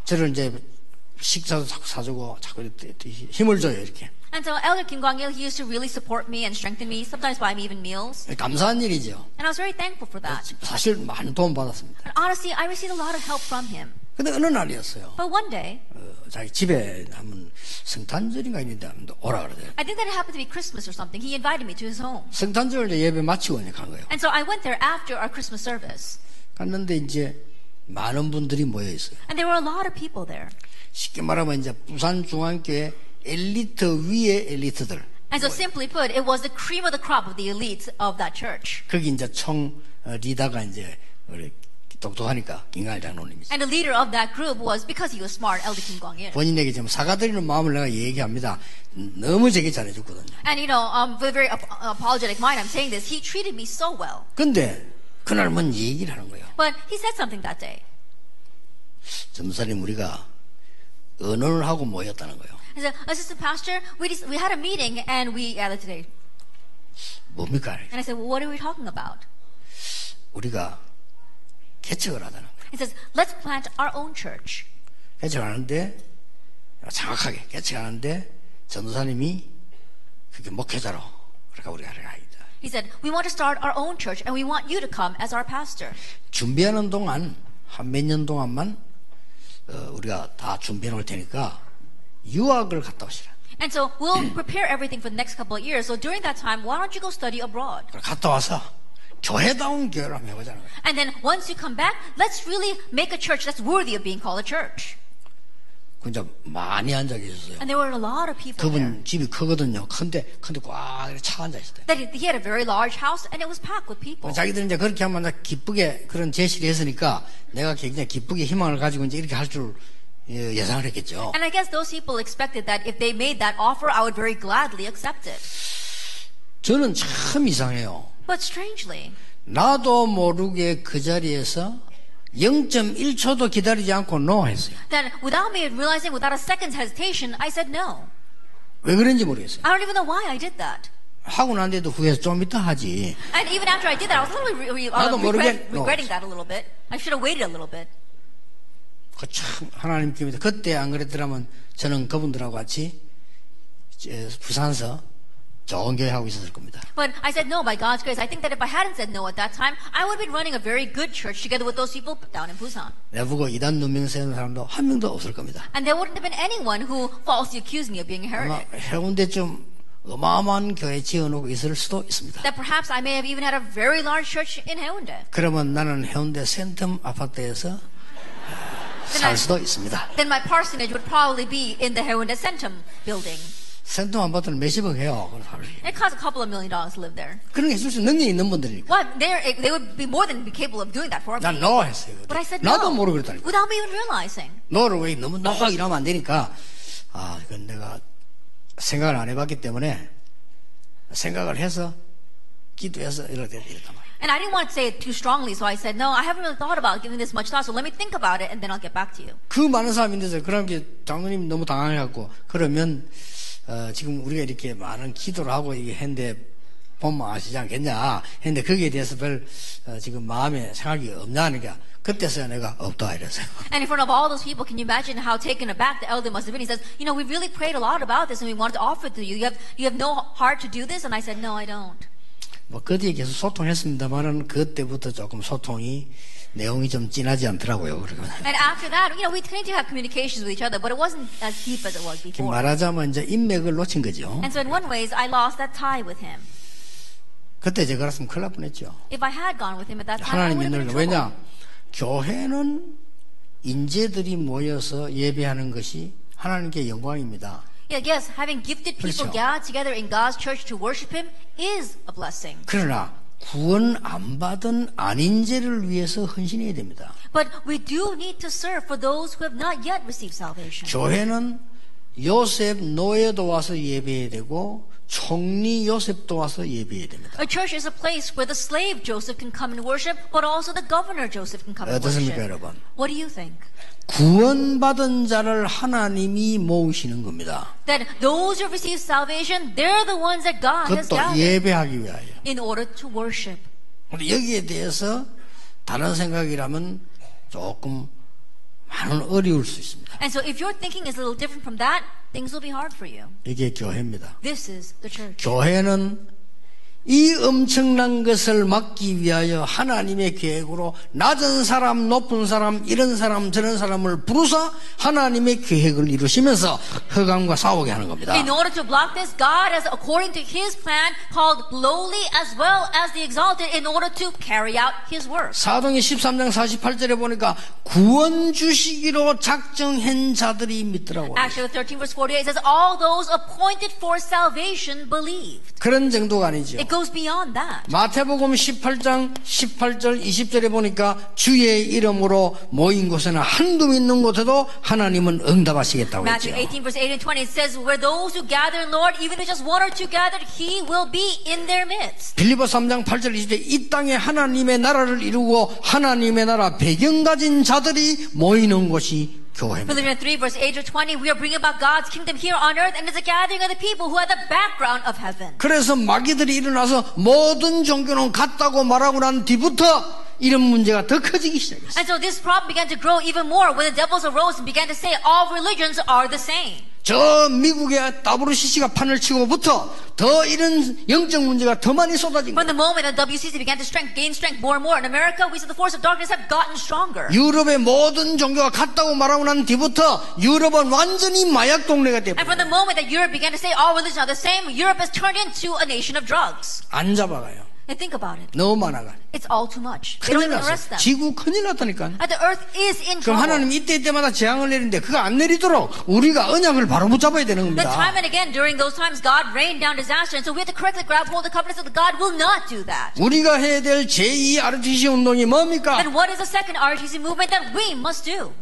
저를 이제 식사도 자꾸 사주고 자꾸 힘을 줘요 이렇게. And so Elder Kim Kwang-il, he used to really support me and strengthen me, sometimes buy me even meals. 감사한 일이죠. And I was very thankful for that. 사실 많은 도움 받았습니다. And honestly, I received a lot of help from him. 근데 어느 날이었어요. But one day, 자기 집에 한번 성탄절인가 있는데 한번 오라 그러대요. I think that it happened to be Christmas or something. He invited me to his home. 성탄절 예배 마치고 이제 간 거예요. And so I went there after our Christmas service. 갔는데 이제 많은 분들이 모여 있어요. And there were a lot of people there. 쉽게 말하면 이제 부산중앙교회 엘리트 위의 엘리트들. And so simply put, it was the cream of the crop of the elites of that church. 거기 이제 총 리더가 이제 우리 똑똑하니까 김광일 장로님이죠. And the leader of that group was, because he was smart, Elder Kim Kwang-il. 본인에게 좀 사과드리는 마음을 내가 얘기합니다. 너무 제게 잘해줬거든요. And with a very apologetic mind, I'm saying this. He treated me so well. 근데 그날 뭔 얘기를 하는 거예요. But he said something that day. 전도사님 우리가 언어를 하고 모였다는 거예요. He said, Assistant Pastor, we had a meeting and we gathered today. 뭡니까? And I said, well, what are we talking about? 우리가 개척을 하자는 거예요. He says, let's plant our own church. 개척하는데 정확하게 개척하는데 전도사님이 그게 목회자로 그러니까 우리가 하자. He said, we want to start our own church and we want you to come as our pastor. 준비하는 동안 한 몇 년 동안만 우리가 다 준비해 놓을 테니까 유학을 갔다 오시라. And so we'll prepare everything for the next couple of years. So during that time, why don't you go study abroad? 갔다 와서 교회다운 교회를 한번 해보자는 거예요. And then once you come back, let's really make a church that's worthy of being called a church. 근데 많이 앉아 계셨어요. And there were a lot of people there. 그분 집이 크거든요. 근데 꽉 차 앉아 있었대요. That he had a very large house and it was packed with people. 자기들은 이제 그렇게 하면 기쁘게 그런 제시를 했으니까 내가 굉장히 기쁘게 희망을 가지고 이제 이렇게 할 줄 예상을 했겠죠. And I guess those people expected that if they made that offer, I would very gladly accept it. 저는 참 이상해요. But strangely, 나도 모르게 그 자리에서 0.1초도 기다리지 않고 no 했어요. that without me realizing, without a second's hesitation, I said no. 왜 그런지 모르겠어요. I don't even know why I did that. 하고 난 데도 후회해서 좀 이따 하지. And even after I did that, I was a little 나도 모르게 regretting that a little bit. I should have waited a little bit. 그 참 하나님께 그때 안 그랬더라면 저는 그분들하고 같이 부산서 좋은 교회 하고 있었을 겁니다. But I said no by God's grace. I think that if I hadn't said no at that time, I would have been running a very good church together with those people down in Busan. 내보고 이단 누명 세우는 사람도 한 명도 없을 겁니다. And there wouldn't have been anyone who falsely accused me of being a 아마 heretic. 해운대 좀 어마어마한 교회 지어놓고 있을 수도 있습니다. That perhaps I may have even had a very large church in Haeundae. 그러면 나는 해운대 센텀 아파트에서 살 수도 있습니다. Then my parsonage would probably be in the Haeundae Centum building. 센텀 아파트는 몇십억 해요. It costs a couple of $1 million to live there. 그런 게 해줄 수 능력이 있는 분들이니까. Well, they would be more than be capable of doing that for me. 난 no 했어요. But I said no. 나도 모르고 그랬다니까. Without me even realizing. 너를 왜 너무 노하고 이러면 안 되니까 이건 내가 생각을 안 해봤기 때문에 생각을 해서 기도해서 이렇게 말이에요. And I didn't want to say it too strongly, so I said, no, I haven't really thought about giving this much thought, so let me think about it and then I'll get back to you. 그 많은 사람인데서 그럼 이제 장로님 너무 당황해갖고 그러면 지금 우리가 이렇게 많은 기도를 하고 이게 했는데 보면 아시지 않겠냐 했는데 거기에 대해서 별 지금 마음에 생각이 없냐 하니까 그때서야 내가 없다 이랬어요. And in front of all those people, can you imagine how taken aback the elder must have been? He says, you know, we really prayed a lot about this and we wanted to offer it to you. You have no heart to do this? And I said, no, I don't. 뭐 그 뒤에 계속 소통했습니다만은 그때부터 조금 소통이 내용이 좀 진하지 않더라고요. And after that, you know, we continued to have communications with each other, but it wasn't as deep as it was before. 말하자면 이제 인맥을 놓친 거죠. And so in one ways, I lost that tie with him. 그때 제가 갔으면 큰일 날 뻔했죠. If I had gone with him at that time, I 하나님 would have been in 믿는 trouble. 왜냐? 교회는 인재들이 모여서 예배하는 것이 하나님께 영광입니다. Yeah, yes, having gifted people 그렇죠. gather together in God's church to worship Him is a blessing. 그러나 구원 안 받은 안인재를 위해서 헌신해야 됩니다. But we do need to serve for those who have not yet received salvation. 교회는 요셉 노예도 와서 예배해야 되고 총리 요셉도 와서 예배해야 됩니다. A church is a place where the slave Joseph can come and worship, but also the governor Joseph can come and 어떻습니까, worship. 여러분? What do you think? 구원받은 자를 하나님이 모으시는 겁니다. That those who receive salvation, they're the ones that God has 그것도 gathered 예배하기 위하여. in order to worship. 근데 여기에 대해서 다른 생각이라면 조금 많은 어려울 수 있습니다. And so if your thinking is a little different from that, things will be hard for you. 이게 교회입니다. This is the church. 교회는 이 엄청난 것을 막기 위하여 하나님의 계획으로 낮은 사람, 높은 사람, 이런 사람, 저런 사람을 부르사 하나님의 계획을 이루시면서 흑암과 싸우게 하는 겁니다. In order to block this, God has, according to His plan, called lowly as well as the exalted in order to carry out His work. 사도행전 13장 48절에 보니까 구원 주시기로 작정한 자들이 믿더라고요. Acts 13 verse 48 says, all those appointed for salvation believed. 그런 정도가 아니죠. It goes beyond that. 마태복음 18장 18절 20절에 보니까 주의 이름으로 모인 곳에는 한두 믿는 곳에도 하나님은 응답하시겠다고 했죠. Matthew 18 verse 8 and 20 it says, where those who gather in Lord, even if just one or two gathered, He will be in their midst. 빌립보 3장 8절 20절 이 땅에 하나님의 나라를 이루고 하나님의 나라 배경 가진 자들이 모이는 곳이 교회입니다. Philippians 3 verse 8 to 20, we are bringing about God's kingdom here on earth, and it's a gathering of the people who have the background of heaven. 그래서 마귀들이 일어나서 모든 종교는 같다고 말하고 난 뒤부터 이런 문제가 더 커지기 시작했어요. And so this problem began to grow even more when the devils arose and began to say all religions are the same. 저 미국의 WCC가 판을 치고부터 더 이런 영적 문제가 더 많이 쏟아진 From 거예요. the moment that WCC began to gain strength more and more in America, we see the force of darkness have gotten stronger. 유럽의 모든 종교가 같다고 말하고 난 뒤부터 유럽은 완전히 마약 동네가 And 되고 from the moment that Europe began to say all religions are the same, Europe has turned into a nation of drugs. 안 잡아가요. And think about it. 너무 많아가. It's all too much. They don't 큰일 even arrest 났어. them. 지구 큰일 났다니까. And the earth is in 그럼 trouble. 하나님 이때마다 재앙을 내리는데 그거 안 내리도록 우리가 언약을 바로 붙잡아야 되는 Then 겁니다. time and again during those times God rained down disaster, and so we have to correctly grab hold of the covenants of God will not do that. 우리가 해야 될 제2 RTC 운동이 뭡니까? Then what is the second RTC movement that we must do?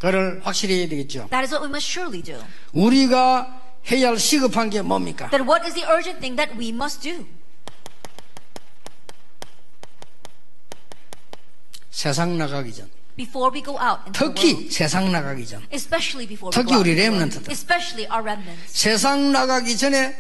그걸 확실히 해야 되겠죠. That is what we must surely do. 우리가 해야 할 시급한 게 뭡니까? Then what is the urgent thing that we must do? 세상 나가기 전, Before we go out into the 특히 world, 세상 나가기 전, especially before we 특히 go out 우리 into the world, 렘넌트들. especially our remnants. 세상 나가기 전에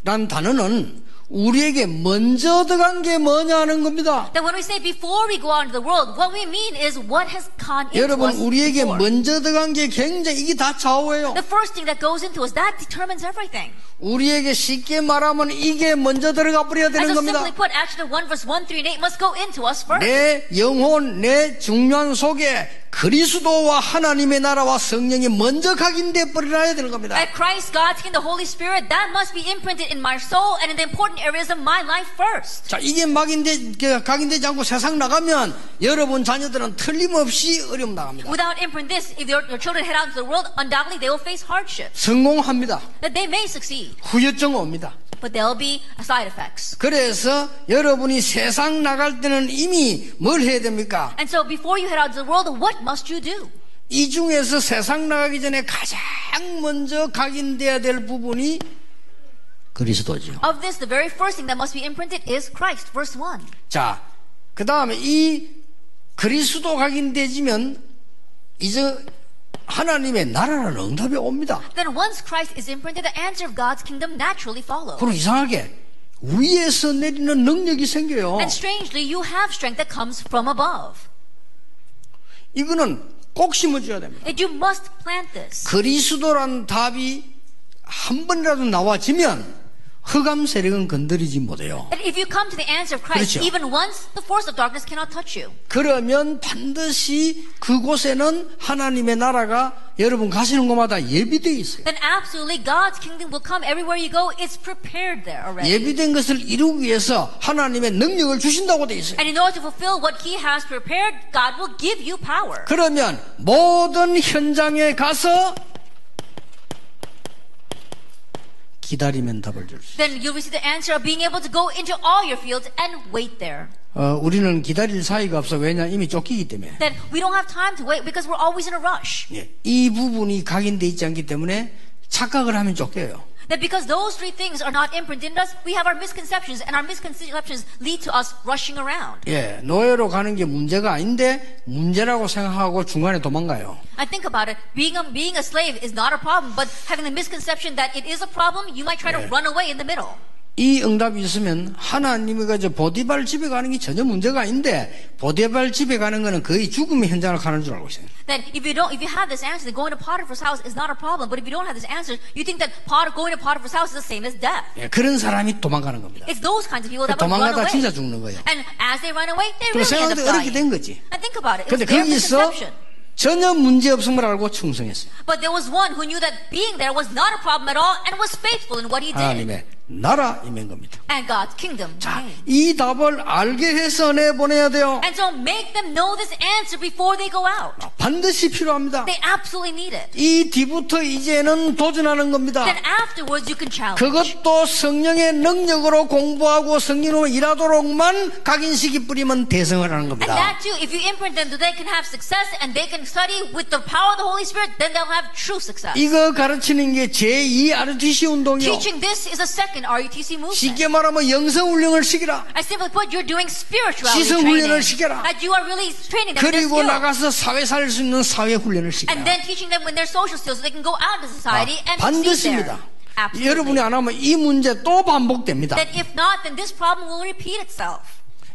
란 단어는 우리에게 먼저 들어간 게 뭐냐 하는 겁니다. That when we say before we go out into the world, what we mean is what has gone into 여러분 us 우리에게 before. 먼저 들어간 게 굉장히 이게 다 좌우예요. The first thing that goes into us, that determines everything. 우리에게 쉽게 말하면 이게 먼저 들어가 버려야 And 되는 so 겁니다. simply put, Acts 1 verse 1, 3, and 8 must go into us first. 내 영혼, 내 중요한 속에 그리스도와 하나님의 나라와 성령이 먼저 각인돼 버려야 되는 겁니다. At Christ, God's King, the Holy Spirit, that must be imprinted in my soul and in the important areas of my life first. 자, 이게 각인되지 않고 세상 나가면 여러분 자녀들은 틀림없이 어려움 나갑니다. Without imprint this, if your children head out into the world, undoubtedly they will face hardship. 성공합니다. That they may succeed, 후유증 옵니다. but there will be side effects. 그래서 여러분이 세상 나갈 때는 이미 뭘 해야 됩니까? And so before you head out into the world, what must you do? 이 중에서 세상 나가기 전에 가장 먼저 각인돼야 될 부분이 그리스도죠. Of this, the very first thing that must be imprinted is Christ, verse 1. 자, 그 다음에 이 그리스도 각인되지면 이제 하나님의 나라는 응답이 옵니다. Then once Christ is imprinted, the answer of God's kingdom naturally follows. 그리고 이상하게 위에서 내리는 능력이 생겨요. And strangely, you have strength that comes from above. 이거는 꼭 심어줘야 됩니다. And you must plant this. 그리스도란 답이 한 번이라도 나와지면 흑암 세력은 건드리지 못해요. And if you come to the answer of Christ, 그렇죠. even once, the force of darkness cannot touch you. 그러면 반드시 그곳에는 하나님의 나라가 여러분 가시는 곳마다 예비되어 있어요. Then absolutely God's kingdom will come everywhere you go. It's prepared there already. 예비된 것을 이루기 위해서 하나님의 능력을 주신다고 되어 있어요. And in order to fulfill what He has prepared, God will give you power. 그러면 모든 현장에 가서 기다리면 답을 줄 수 있어요. Then you'll receive the answer of being able to go into all your fields and wait there. 우리는 기다릴 사이가 없어. 왜냐? 이미 쫓기기 때문에. Then we don't have time to wait because we're always in a rush. 예, 이 부분이 각인되어 있지 않기 때문에 착각을 하면 쫓겨요. That because those three things are not imprinted in us, we have our misconceptions, and our misconceptions lead to us rushing around. 예, 노예로 가는 게 문제가 아닌데 문제라고 생각하고 중간에 도망가요. I think about it. Being a slave is not a problem, but having the misconception that it is a problem, you might try to run away in the middle. 이 응답이 있으면 하나님이 보디발 집에 가는 게 전혀 문제가 아닌데 보디발 집에 가는 거는 거의 죽음의 현장을 가는 줄 알고 있어요. Then if you have this answer, then going to Potiphar's house is not a problem. But if you don't have this answer, you think that going to Potiphar's house is the same as death. 예, 그런 사람이 도망가는 겁니다. It's those kinds of people that would run 도망가다 away. 진짜 죽는 거예요. And as they run away, they 그리고 really end up 생각도 어렵게 된 dying. 거지. And think about it. It 근데 was their 거기서 misconception. 전혀 문제 없음을 알고 충성했어요. But there was one who knew that being there was not a problem at all and was faithful in what he did. 하나님의 나라 임한 겁니다. And God's kingdom 자, came. 이 답을 알게 해서 내보내야 돼요. And so make them know this answer before they go out. 반드시 필요합니다. They absolutely need it. 이 뒤부터 이제는 도전하는 겁니다. Then afterwards you can challenge. 그것도 성령의 능력으로 공부하고 성령으로 일하도록만 각인시기 뿌리면 대성을 하는 And 겁니다. that too, if you imprint them, they can have success and they can study with the power of the Holy Spirit, then they'll have true success. 이거 가르치는 게 제2 RUTC 운동이요. Teaching this is a second RUTC movement. 쉽게 말하면 영성훈련을 시키라. I simply put, you're doing spirituality 지성훈련을 training. 시켜라. That you are really training them in their 그리고 skills. 나가서 사회 살 수 있는 사회훈련을 시키라. And then teaching them when they're social skills so they can go out into society and succeed there. 반드시입니다. Absolutely. 여러분이 안 하면 이 문제 또 반복됩니다. That if not, then this problem will repeat itself.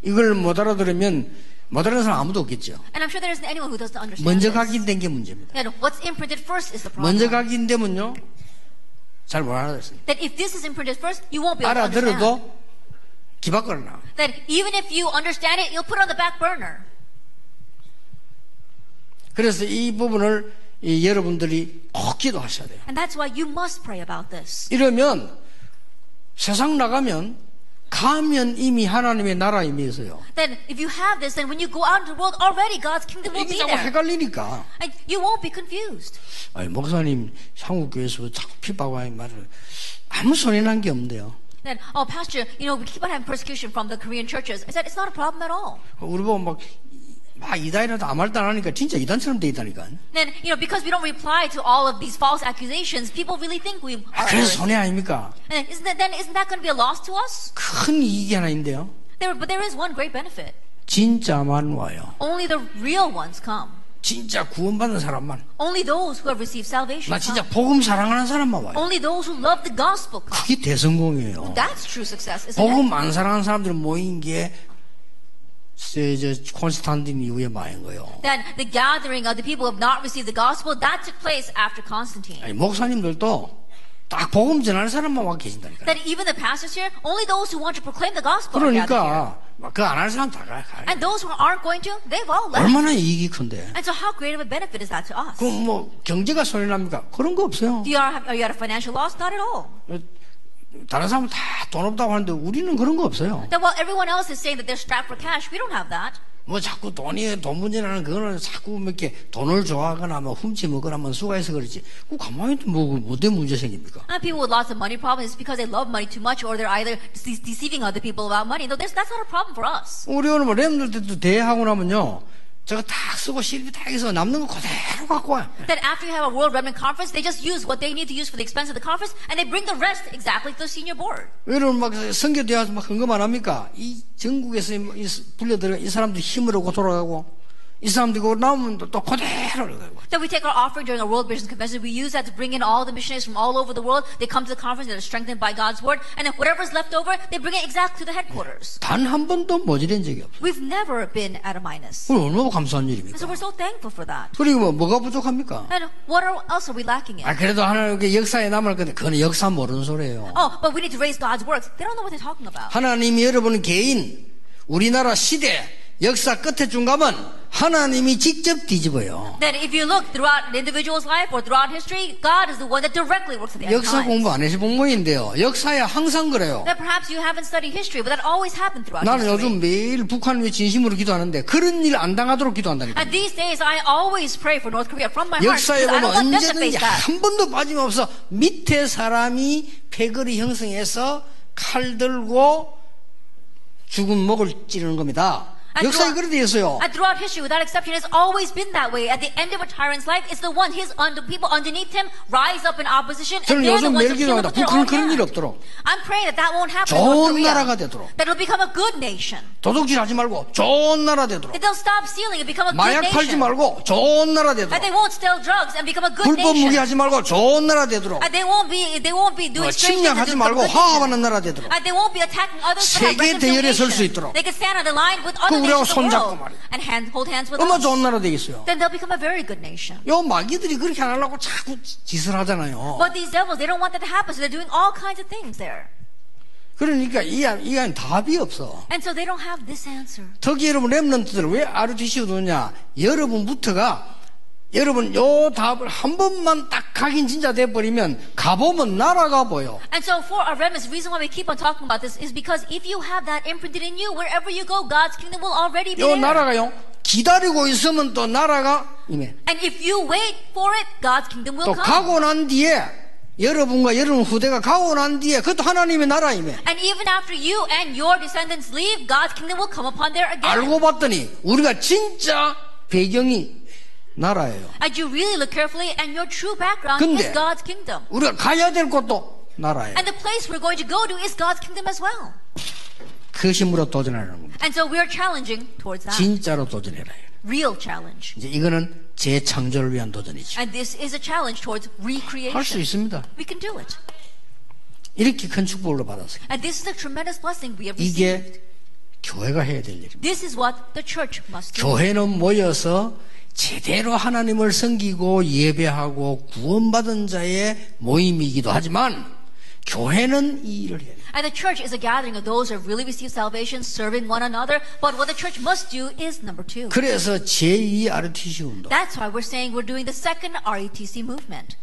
이걸 못 알아들으면 못 알아듣는 사람 아무도 없겠죠. And I'm sure there isn't anyone who doesn't understand 먼저 this. 각인된 게 문제입니다. That what's imprinted first is the problem. 먼저 각인되면요 잘 못 알아듣습니다. That if this is imprinted first, you won't be able to understand. 알아들어도 기박거려 나와. That even if you understand it, you'll put it on the back burner. 그래서 이 부분을 여러분들이 꼭 기도하셔야 돼요. And that's why you must pray about this. 이러면 세상 나가면 가면 이미 하나님의 나라 임해서요. Then if you have this, then when you go out into the world, already God's kingdom will 이게 be 자꾸 there. 헷갈리니까. And you won't be confused. 아니, 목사님 한국교회에서 자꾸 핍박하는 말을 아무 소리 난 게 없는데요. Then, oh, Pastor, we keep on having persecution from the Korean churches. I said, it's not a problem at all. 우리 보고 막 이단이라도 아무 말도 안 하니까 진짜 이단처럼 돼 있다니까. Then, because we don't reply to all of these false accusations, people really think we are. 그래서 손해 아닙니까? And isn't that going to be a loss to us? 큰 이익이 하나 있는데요. But there is one great benefit. 진짜만 와요. Only the real ones come. 진짜 구원받는 사람만. Only those who have received salvation 나 진짜 come. 복음 사랑하는 사람만 와요. Only those who love the gospel come. 그게 대성공이에요. That's true success, isn't it? 복음 안 사랑하는 사람들 모인 게 콘스탄틴 이후에 많은 거예요. That the gathering of the people who have not received the gospel, that took place after Constantine. 아니, 목사님들도 딱 복음 전하는 사람만 와 계신다니까요. That even the pastors here, only those who want to proclaim the gospel are gathered here. 그러니까 그 안 하는 사람 다 가요. And those who aren't going to, they've all left. 얼마나 이익이 큰데. And so how great of a benefit is that to us? 그럼 뭐 경제가 손해납니까? 그런 거 없어요. Are you at a financial loss? Not at all. 다른 사람은 다 돈 없다고 하는데 우리는 그런 거 없어요. That while everyone else is saying that they're strapped for cash, we don't have that. 뭐 자꾸 돈 문제라는 그거는 자꾸 뭐 이렇게 돈을 좋아하거나 뭐 훔치 먹거나 뭐 수가해서 그렇지. 그 가만히 뭐 어떤 문제 생깁니까? And people with lots of money problems is because they love money too much or they're either deceiving other people about money. No, that's not a problem for us. 우리 오늘 뭐 랩들 때도 대회하고 나면요. 저거 딱 쓰고 실비 딱 해서 남는 거 그대로 갖고 와요. That after you have a World Redmond Conference, they just use what they need to use for the expense of the conference and they bring the rest exactly to the senior board. 여러분 막 선교대와서 막 헌금 안 합니까? 이 전국에서 불려들어 이 사람들 힘을 얻고 돌아가고 이 사람들이 그거 나오면 또 그대로 가고. Then we take our offering during a World Missions Convention. We use that to bring in all the missionaries from all over the world. They come to the conference and are strengthened by God's word. And then whatever's left over, they bring it exactly to the headquarters. 단 한 번도 모자란 적이 없어요. We've never been at a minus. 그럼 얼마나 감사한 And 일입니까? so we're so thankful for that. 그리고 뭐가 부족합니까? And what else are we lacking in? 그래도 하나님께 역사에 남을 건데 그건 역사 모르는 소리예요. Oh, but we need to raise God's works. They don't know what they're talking about. 하나님이 여러분 개인 우리나라 시대 역사 끝에 중 가면 하나님이 직접 뒤집어요. That if you look throughout an individual's life or throughout history, God is the one that directly works at the end 역사 times. 공부 안 해서 본 모인데요. 역사에 항상 그래요. That perhaps you haven't studied history, but that always happened throughout 나는 history. 요즘 매일 북한을 위해 진심으로 기도하는데 그런 일 안 당하도록 기도한다니까. And these days, I always pray for North Korea from my heart 역사에 because I 보면 don't want them to 언제든지 face that. 한 번도 빠짐없어 밑에 사람이 패거리 형성해서 칼 들고 죽은 목을 찌르는 겁니다. 역사에 그렇게 되어 있어요. And throughout history, without exception, it's always been that way. At the end of a tyrant's life, it's the one, the people underneath him rise up in opposition, and 저는 they're the 요즘 ones 매일 who kill 기도합니다. with their 북한은 own 그런 일 hands. 없도록. I'm praying that won't happen in 좋은 North 나라가 Korea. 되도록. That it'll become a good nation. 도둑질 하지 말고 좋은 나라 되도록. That they'll stop stealing and become a good 마약 팔지 nation. 말고 좋은 나라 That 되도록. they won't steal drugs and become a good 불법 nation. 무기하지 말고 좋은 나라 되도록. And they won't be doing strange things and 침략하지 doing 말고 good 화합하는 nations. 나라 되도록. And they won't be attacking others but have 세계 대열에 설 수 reconciliation. 있도록. They can stand on the line with other 우리하고 nations of the 손잡고 world 말이야. and hold hands with 얼마나 us. 좋은 나라 되겠어요. Then they'll become a very good nation. 요 마귀들이 그렇게 안 하려고 자꾸 짓을 하잖아요. But these devils, they don't want that to happen, so they're doing all kinds of things there. 그러니까 이 안에 답이 없어. And so they don't have this answer. 특히 여러분 랩런트들 왜 ROTC로 도냐? 여러분부터가 여러분 요 답을 한 번만 딱 확인 진짜 돼버리면 가보면 나라가 보여. And so for our remnants, the reason why we keep on talking about this is because if you have that imprinted in you, wherever you go, God's kingdom will already be 요 there. 나라가요. 기다리고 있으면 또 나라가 임해. And if you wait for it, God's kingdom will 또 come. 가고 난 뒤에 여러분과 여러분 후대가 가고 난 뒤에 그것도 하나님의 나라임에. And even after you and your descendants leave, God's kingdom will come upon there again. 알고 봤더니 우리가 진짜 배경이 나라예요. And you really look carefully, and your true background 근데 is God's kingdom. 우리가 가야 될 곳도 나라예요. And the place we're going to go to is God's kingdom as well. 그 힘으로 도전하는 겁니다. And so we are challenging towards that. 진짜로 도전해라. Real challenge. 이제 이거는 재창조를 위한 도전이죠. And this is a challenge towards recreation. 할 수 있습니다. We can do it. 이렇게 큰 축복을 받았어요. And this is a tremendous blessing we have received. 이게 교회가 해야 될 일입니다. This is what the church must do. 교회는 모여서 제대로 하나님을 섬기고 예배하고 구원받은 자의 모임이기도 하지만 교회는 이 일을 해야 돼요. And the church is a gathering of those who have really received salvation, serving one another. But what the church must do is number 2. 그래서 제2 ROTC 운동. That's why we're saying we're doing the second ROTC movement.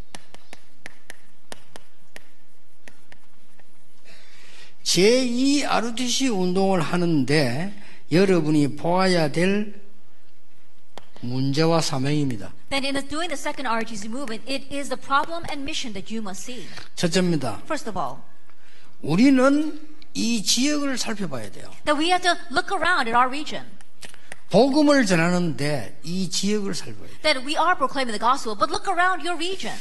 제2 ROTC 운동을 하는데 여러분이 보아야 될 문제와 사명입니다. Then in doing the second ROTC movement, it is the problem and mission that you must see. 첫째입니다. First of all, 우리는 이 지역을 살펴봐야 돼요. that we have to look around at our region. 복음을 전하는데 이 지역을 살펴봐야 돼요. That we are proclaiming the gospel, but look around your region.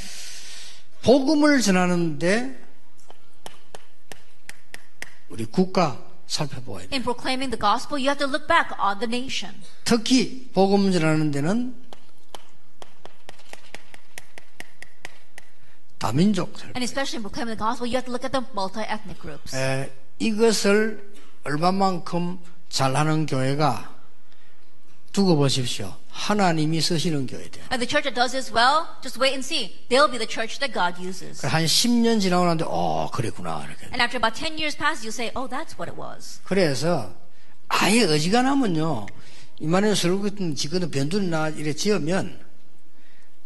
복음을 전하는데 우리 국가 살펴봐야 돼요. In proclaiming the gospel, you have to look back on the nation. 특히 복음 전하는 데는 다민족 살펴봐야 And especially in proclaiming the gospel, you have to look at the multi-ethnic groups. 돼요. 이것을 얼마만큼 잘하는 교회가 두고 보십시오. 하나님이 쓰시는 교회돼요. And the church that does this well, just wait and see. They'll be the church that God uses. 한 10년 지나고 나는데 그랬구나 이렇게. And after about 10 years pass, you'll say, oh, that's what it was. 그래서 아예 어지간하면요. 이만해 설교 같은 지거든 변두리나 이래 지으면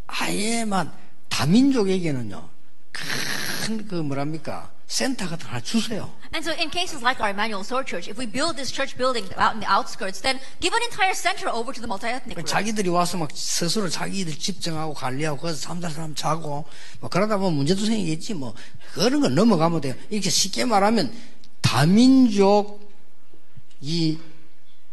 아예만 다민족에게는요. 큰 뭐랍니까? 센터 같은 거 하나 주세요. And so in cases like our Emmanuel Sword Church, if we build this church building out in the outskirts, then give an entire center over to the multi-ethnic groups. 자기들이 와서 막 스스로 자기들 집정하고 관리하고 거기서 3달 사람 자고 뭐 그러다 보면 문제도 생기겠지 뭐 그런 건 넘어가면 돼요. 이렇게 쉽게 말하면 다민족이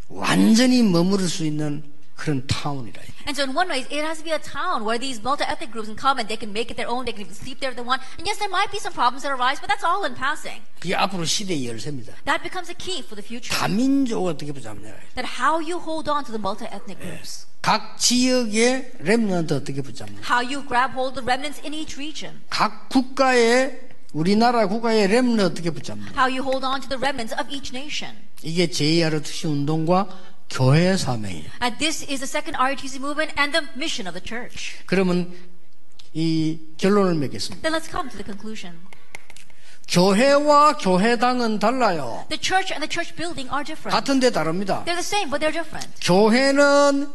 완전히 머무를 수 있는 그런 타운이라. And so in one way, it has to be a town where these multi-ethnic groups can come and they can make it their own, they can even sleep there if they want. And yes, there might be some problems that arise, but that's all in passing. 그게 앞으로 시대의 열쇠입니다. That becomes a key for the future. 다민족을 어떻게 붙잡느냐. That how you hold on to the multi-ethnic groups. 각 지역의 렘넌트 어떻게 붙잡느냐. How you grab hold of the remnants in each region. 각 국가의 우리나라 국가의 렘넌트 어떻게 붙잡느냐. How you hold on to the remnants of each nation. 이게 제2ROTC 운동과 교회의 사명이에요. And this is the second ROTC movement and the mission of the church. 그러면 이 결론을 맺겠습니다. Then let's come to the conclusion. 교회와 교회당은 달라요. The church and the church building are different. 같은데 다릅니다. They're the same, but they're different. 교회는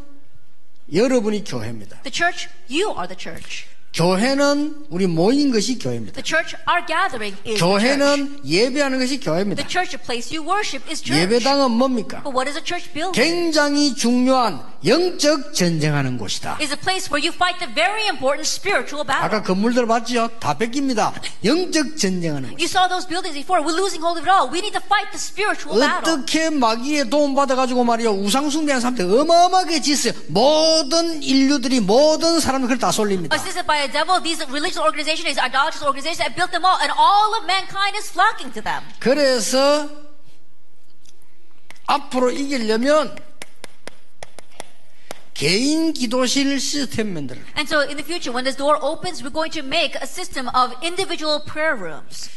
여러분이 교회입니다. The church, you are the church. 교회는 우리 모인 것이 교회입니다. The church, our gathering, is the church. 교회는 예배하는 것이 교회입니다. The church, the place you worship, is church. 예배당은 뭡니까? But what is a church building? 굉장히 중요한 영적 전쟁하는 곳이다. Is a place where you fight the very important spiritual battle. 아까 건물들 봤죠? 다 뺏깁니다. 영적 전쟁하는 곳. You saw those buildings before. We're losing hold of it all. We need to fight the spiritual battle. 어떻게 마귀의 도움 받아가지고 말이요 우상숭배하는 사람들 어마어마하게 짓어요. 모든 인류들이 모든 사람들 그걸 다 쏠립니다. Assisted by a devil, these religious organizations, these idolatrous organizations that built them all, and all of mankind is flocking to them. 그래서 앞으로 이기려면 개인 기도실 시스템 만들어. And so in the future, when this door opens, we're going to make a system of individual prayer rooms.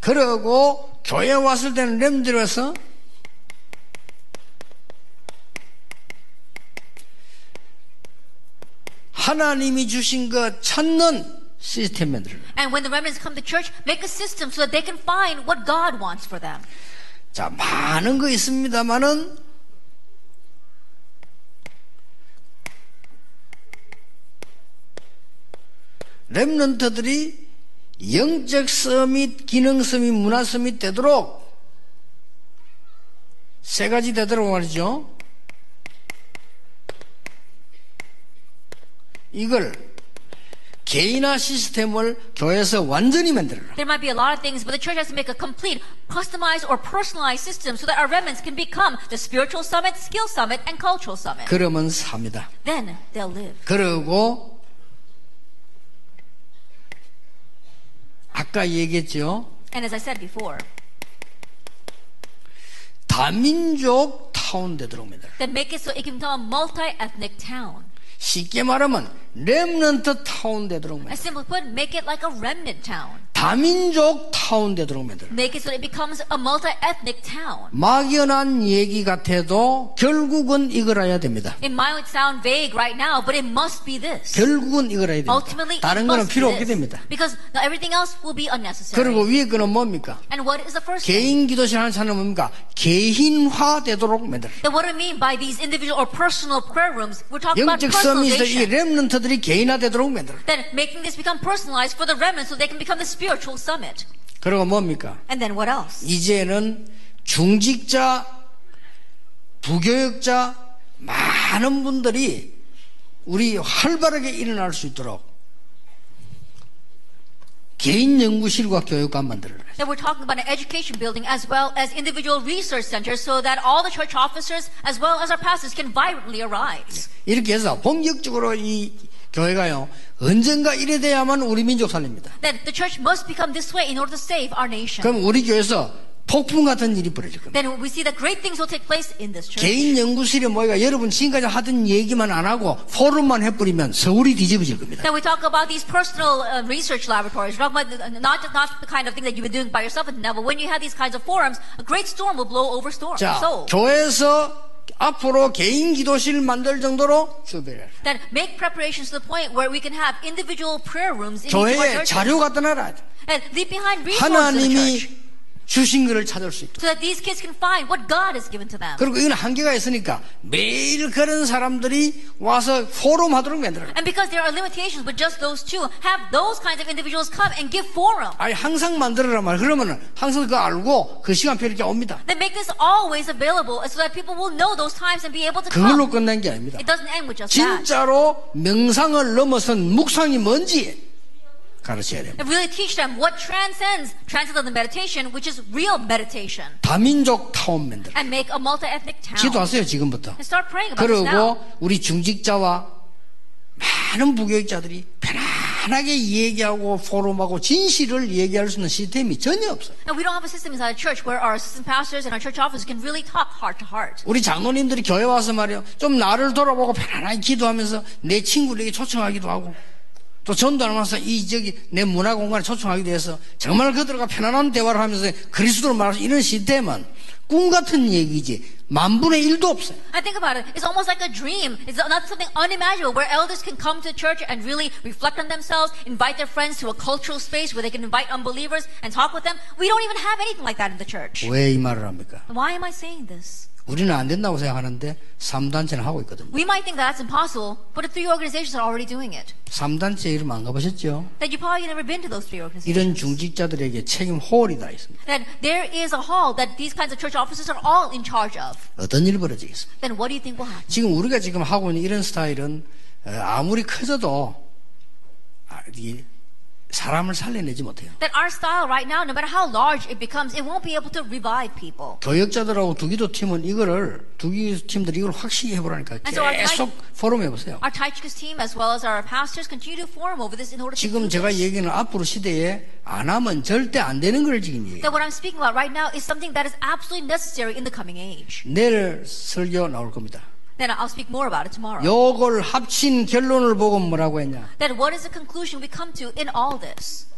그러고 교회 왔을 때는 렘들어서 하나님이 주신 것 찾는 시스템 만들어. And when the remnants come to church, make a system so that they can find what God wants for them. 자, 많은 거 있습니다만은 렘넌트들이 영적 서밋, 기능 서밋, 문화 서밋 되도록 세 가지 되도록 말이죠. 이걸 개인화 시스템을 교회에서 완전히 만들어라. There might be a lot of things, but the church has to make a complete, customized or personalized system so that our remnants can become the spiritual summit, skill summit, and cultural summit. 그러면 삽니다. Then they'll live. 그리고 아까 얘기했죠. And as I said before, 다민족 타운 되도록 만들어라. then make it so it can become a multi-ethnic town. 쉽게 말하면 렘넌트 타운 되도록 만들어라. As simply put, make it like a remnant town. 다민족 타운 되도록 만들어라. Make it so it becomes a multi-ethnic town. 막연한 얘기 같아도 결국은 이거라야 됩니다. It might sound vague right now, but it must be this. 결국은 이거라야 됩니다. Ultimately, it 다른 거는 must 필요 be 없게 this. 됩니다. Because everything else will be unnecessary. 그리고 위에 거는 뭡니까? And what is the first thing? 개인 기도실 하는 사람은 뭡니까? 개인화 되도록 만들어라. Then what do I mean by these individual or personal prayer rooms? We're talking about 영적 서밋에서 이 personalization. 렘넌트들이 개인화 되도록 만들어라. Then making this become personalized for the remnants so they can become the spiritual summit. 그리고 뭡니까? And then what else? 이제는 중직자, 부교역자 많은 분들이 우리 활발하게 일어날 수 있도록 개인 연구실과 교육관 만들어라. Then we're talking about an education building as well as individual research centers so that all the church officers as well as our pastors can vibrantly arise. 이렇게 해서 본격적으로 이 교회가요 언젠가 이래 돼야만 우리 민족 살립니다. Then the church must become this way in order to save our nation. 그럼 우리 교회에서 폭풍 같은 일이 벌어질 겁니다. Then we see that great things will take place in this church. 개인 연구실에 모여가 여러분 지금까지 하던 얘기만 안 하고 포럼만 해버리면 서울이 뒤집어질 겁니다. Then we talk about these personal research laboratories. We're talking about not the kind of thing that you've been doing by yourself now, but when you have these kinds of forums, a great storm will blow over 자, Seoul. 교회에서 앞으로 개인 기도실 만들 정도로 준비를 해라. Then make preparations to the point where we can have individual prayer rooms in each of our 교회에 churches. 자료 갖다 놔라. And leave behind resources in the church. 하나님이 주신 것을 찾을 수 있도록. So that these kids can find what God has given to them. 그리고 이건 한계가 있으니까 매일 그런 사람들이 와서 포럼 하도록 만들어라. And because there are limitations with just those two, have those kinds of individuals come and give forum. 아니 항상 만들어라 말. 그러면은 항상 그거 알고 그 시간표 이렇게 옵니다. Then make this always available so that people will know those times and be able to 그걸로 come. 끝난 게 아닙니다. It doesn't end with just that. 진짜로 명상을 넘어선 묵상이 뭔지 가르쳐야 됩니다. And really teach them what transcends transcendental meditation, which is real meditation. 다민족 타운 만들어. And make a multi-ethnic town. 기도하세요 지금부터. And start praying about this now. 그리고 우리 중직자와 많은 부교육자들이 편안하게 얘기하고 포럼하고 진실을 얘기할 수 있는 시스템이 전혀 없어요. And we don't have a system inside the church where our assistant pastors and our church officers can really talk heart to heart. 우리 장로님들이 교회 와서 말이에요. 좀 나를 돌아보고 편안하게 기도하면서 내 친구들에게 초청하기도 하고 또 전도하면서 내 문화 공간에 초청하기도 해서 정말 그들과 편안한 대화를 하면서 그리스도를 말하면서 이런 시스템은 꿈 같은 얘기지 만분의 1도 없어요. I think about it. It's almost like a dream. It's not something unimaginable where elders can come to church and really reflect on themselves, invite their friends to a cultural space where they can invite unbelievers and talk with them. We don't even have anything like that in the church. 왜 이 말을 합니까? Why am I saying this? 우리는 안 된다고 생각하는데 3단체는 하고 있거든요. We might think that that's impossible, but the 3 organizations are already doing it. 3단체 이름 안 가보셨죠? That you probably never been to those 3 organizations. 이런 중직자들에게 책임 홀이 다 있습니다. That there is a hall that these kinds of church officers are all in charge of. 어떤 일이 벌어지겠습니까? Then what do you think will happen? 지금 우리가 지금 하고 있는 이런 스타일은 아무리 커져도 이 사람을 살려내지 못해요. That our style right now, no matter how large it becomes, it won't be able to revive people. 교역자들하고 두기도 팀은 두기도 팀들이 이걸 확실히 해보라니까 계속 포럼 해보세요. Our Tychicus team as well as our pastors continue to forum over this in order to 지금 제가 얘기는 앞으로 시대에 안 하면 절대 안 되는 걸 지금 얘기해요. That what I'm speaking about right now is something that is absolutely necessary in the coming age. 내일 설교 나올 겁니다. Then I'll speak more about it tomorrow. 요걸 합친 결론을 보고 뭐라고 했냐? That what is the conclusion we come to in all this?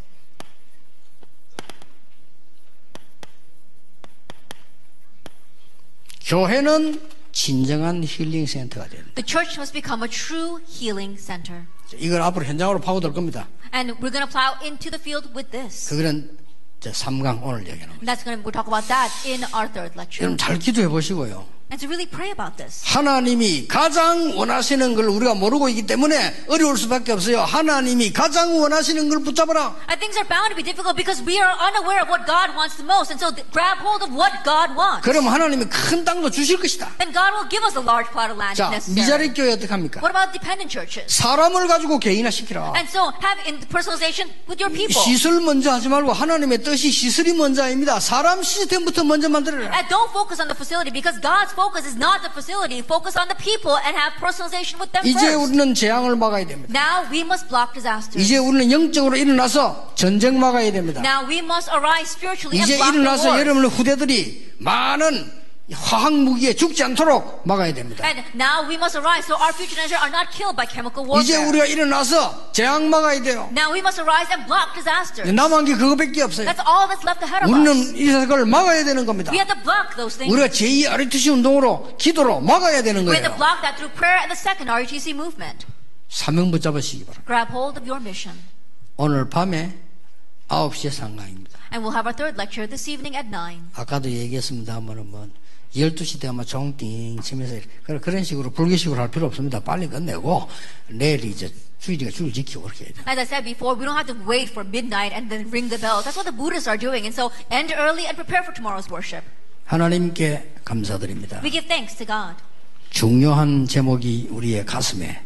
교회는 진정한 힐링 센터가 돼야 된다. The church must become a true healing center. 이걸 앞으로 현장으로 파고들 겁니다. And we're going to plow into the field with this. 그거는 3강 오늘 얘기하는 거예요. We'll talk about that in our third lecture. 여러분 잘 기도해 보시고요. And to really pray about this. 하나님이 가장 원하시는 걸 우리가 모르고 있기 때문에 어려울 수밖에 없어요. 하나님이 가장 원하시는 걸 붙잡아라. And things are bound to be difficult because we are unaware of what God wants the most. And so grab hold of what God wants. 그럼 하나님이 큰 땅도 주실 것이다. And God will give us a large plot of land 자, if necessary. 미자리 교회 어떻게 합니까? What about dependent churches? 사람을 가지고 개인화시키라. And so have in personalization with your people. 시설 먼저 하지 말고 하나님의 뜻이 시설이 먼저입니다. 사람 시스템부터 먼저 만들어라. And don't focus on the facility because God's focus is not the facility. Focus on the people and have personalization with them 이제 first. 우리는 재앙을 막아야 됩니다. Now we must block disasters. 이제 우리는 영적으로 일어나서 전쟁 막아야 됩니다. Now we must arise spiritually and 이제 block the 일어나서 wars. 여러분의 후대들이 많은 화학 무기에 죽지 않도록 막아야 됩니다. And now we must arise so our future generation are not killed by chemical 이제 warfare. 우리가 일어나서 재앙 막아야 돼요. Now we must arise and block disasters. 남은 게 그거밖에 없어요. That's all that's left ahead of us. 우리는 이걸 막아야 되는 겁니다. We have to block those things. 우리가 제2 RUTC 운동으로 기도로 막아야 되는 We have to 거예요. block that through prayer and the second RUTC movement. 사명 붙잡으시기 바랍니다. Grab hold of your mission. 오늘 밤에 9시에 상강입니다. And we'll have our third lecture this evening at 9. 아까도 얘기했습니다만은 12시 되면 종띵 치면서 그런 식으로 불교식으로 할 필요 없습니다. 빨리 끝내고 내일 이제 주일이가 줄 지키고 그렇게 해야 돼요. As I said before, we don't have to wait for midnight and then ring the bells. That's what the Buddhists are doing. And so end early and prepare for tomorrow's worship. 하나님께 감사드립니다. We give thanks to God. 중요한 제목이 우리의 가슴에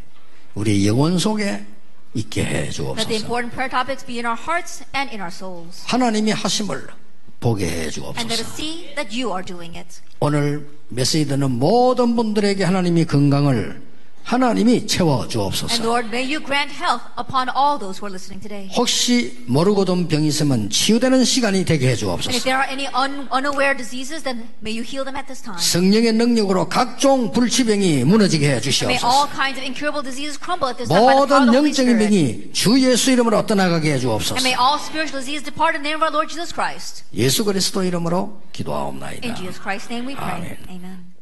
우리의 영혼 속에 있게 해 Let the 주옵소서. important prayer topics be in our hearts and in our souls. 하나님이 하심을 보게 해 And let 주옵소서. us see that you are doing it. 오늘 메시지 듣는 모든 분들에게 하나님이 건강을 하나님이 채워 And 주옵소서. Lord, may you grant health upon all those who are listening today. 혹시 모르고 든 병이 있으면 치유되는 시간이 되게 해 And if 주옵소서. there are any unaware diseases, then may you heal them at this time. 성령의 능력으로 각종 불치병이 무너지게 해 May all 주시옵소서. kinds of incurable diseases crumble at this time by the power of 모든 the Holy 영적인 Spirit. 병이 주 예수 이름으로 떠나가게 해 And 주옵소서. may all spiritual diseases depart in the name of our Lord Jesus Christ. 예수 그리스도 이름으로 In 기도하옵나이다. Jesus Christ's name we pray. Amen. Amen.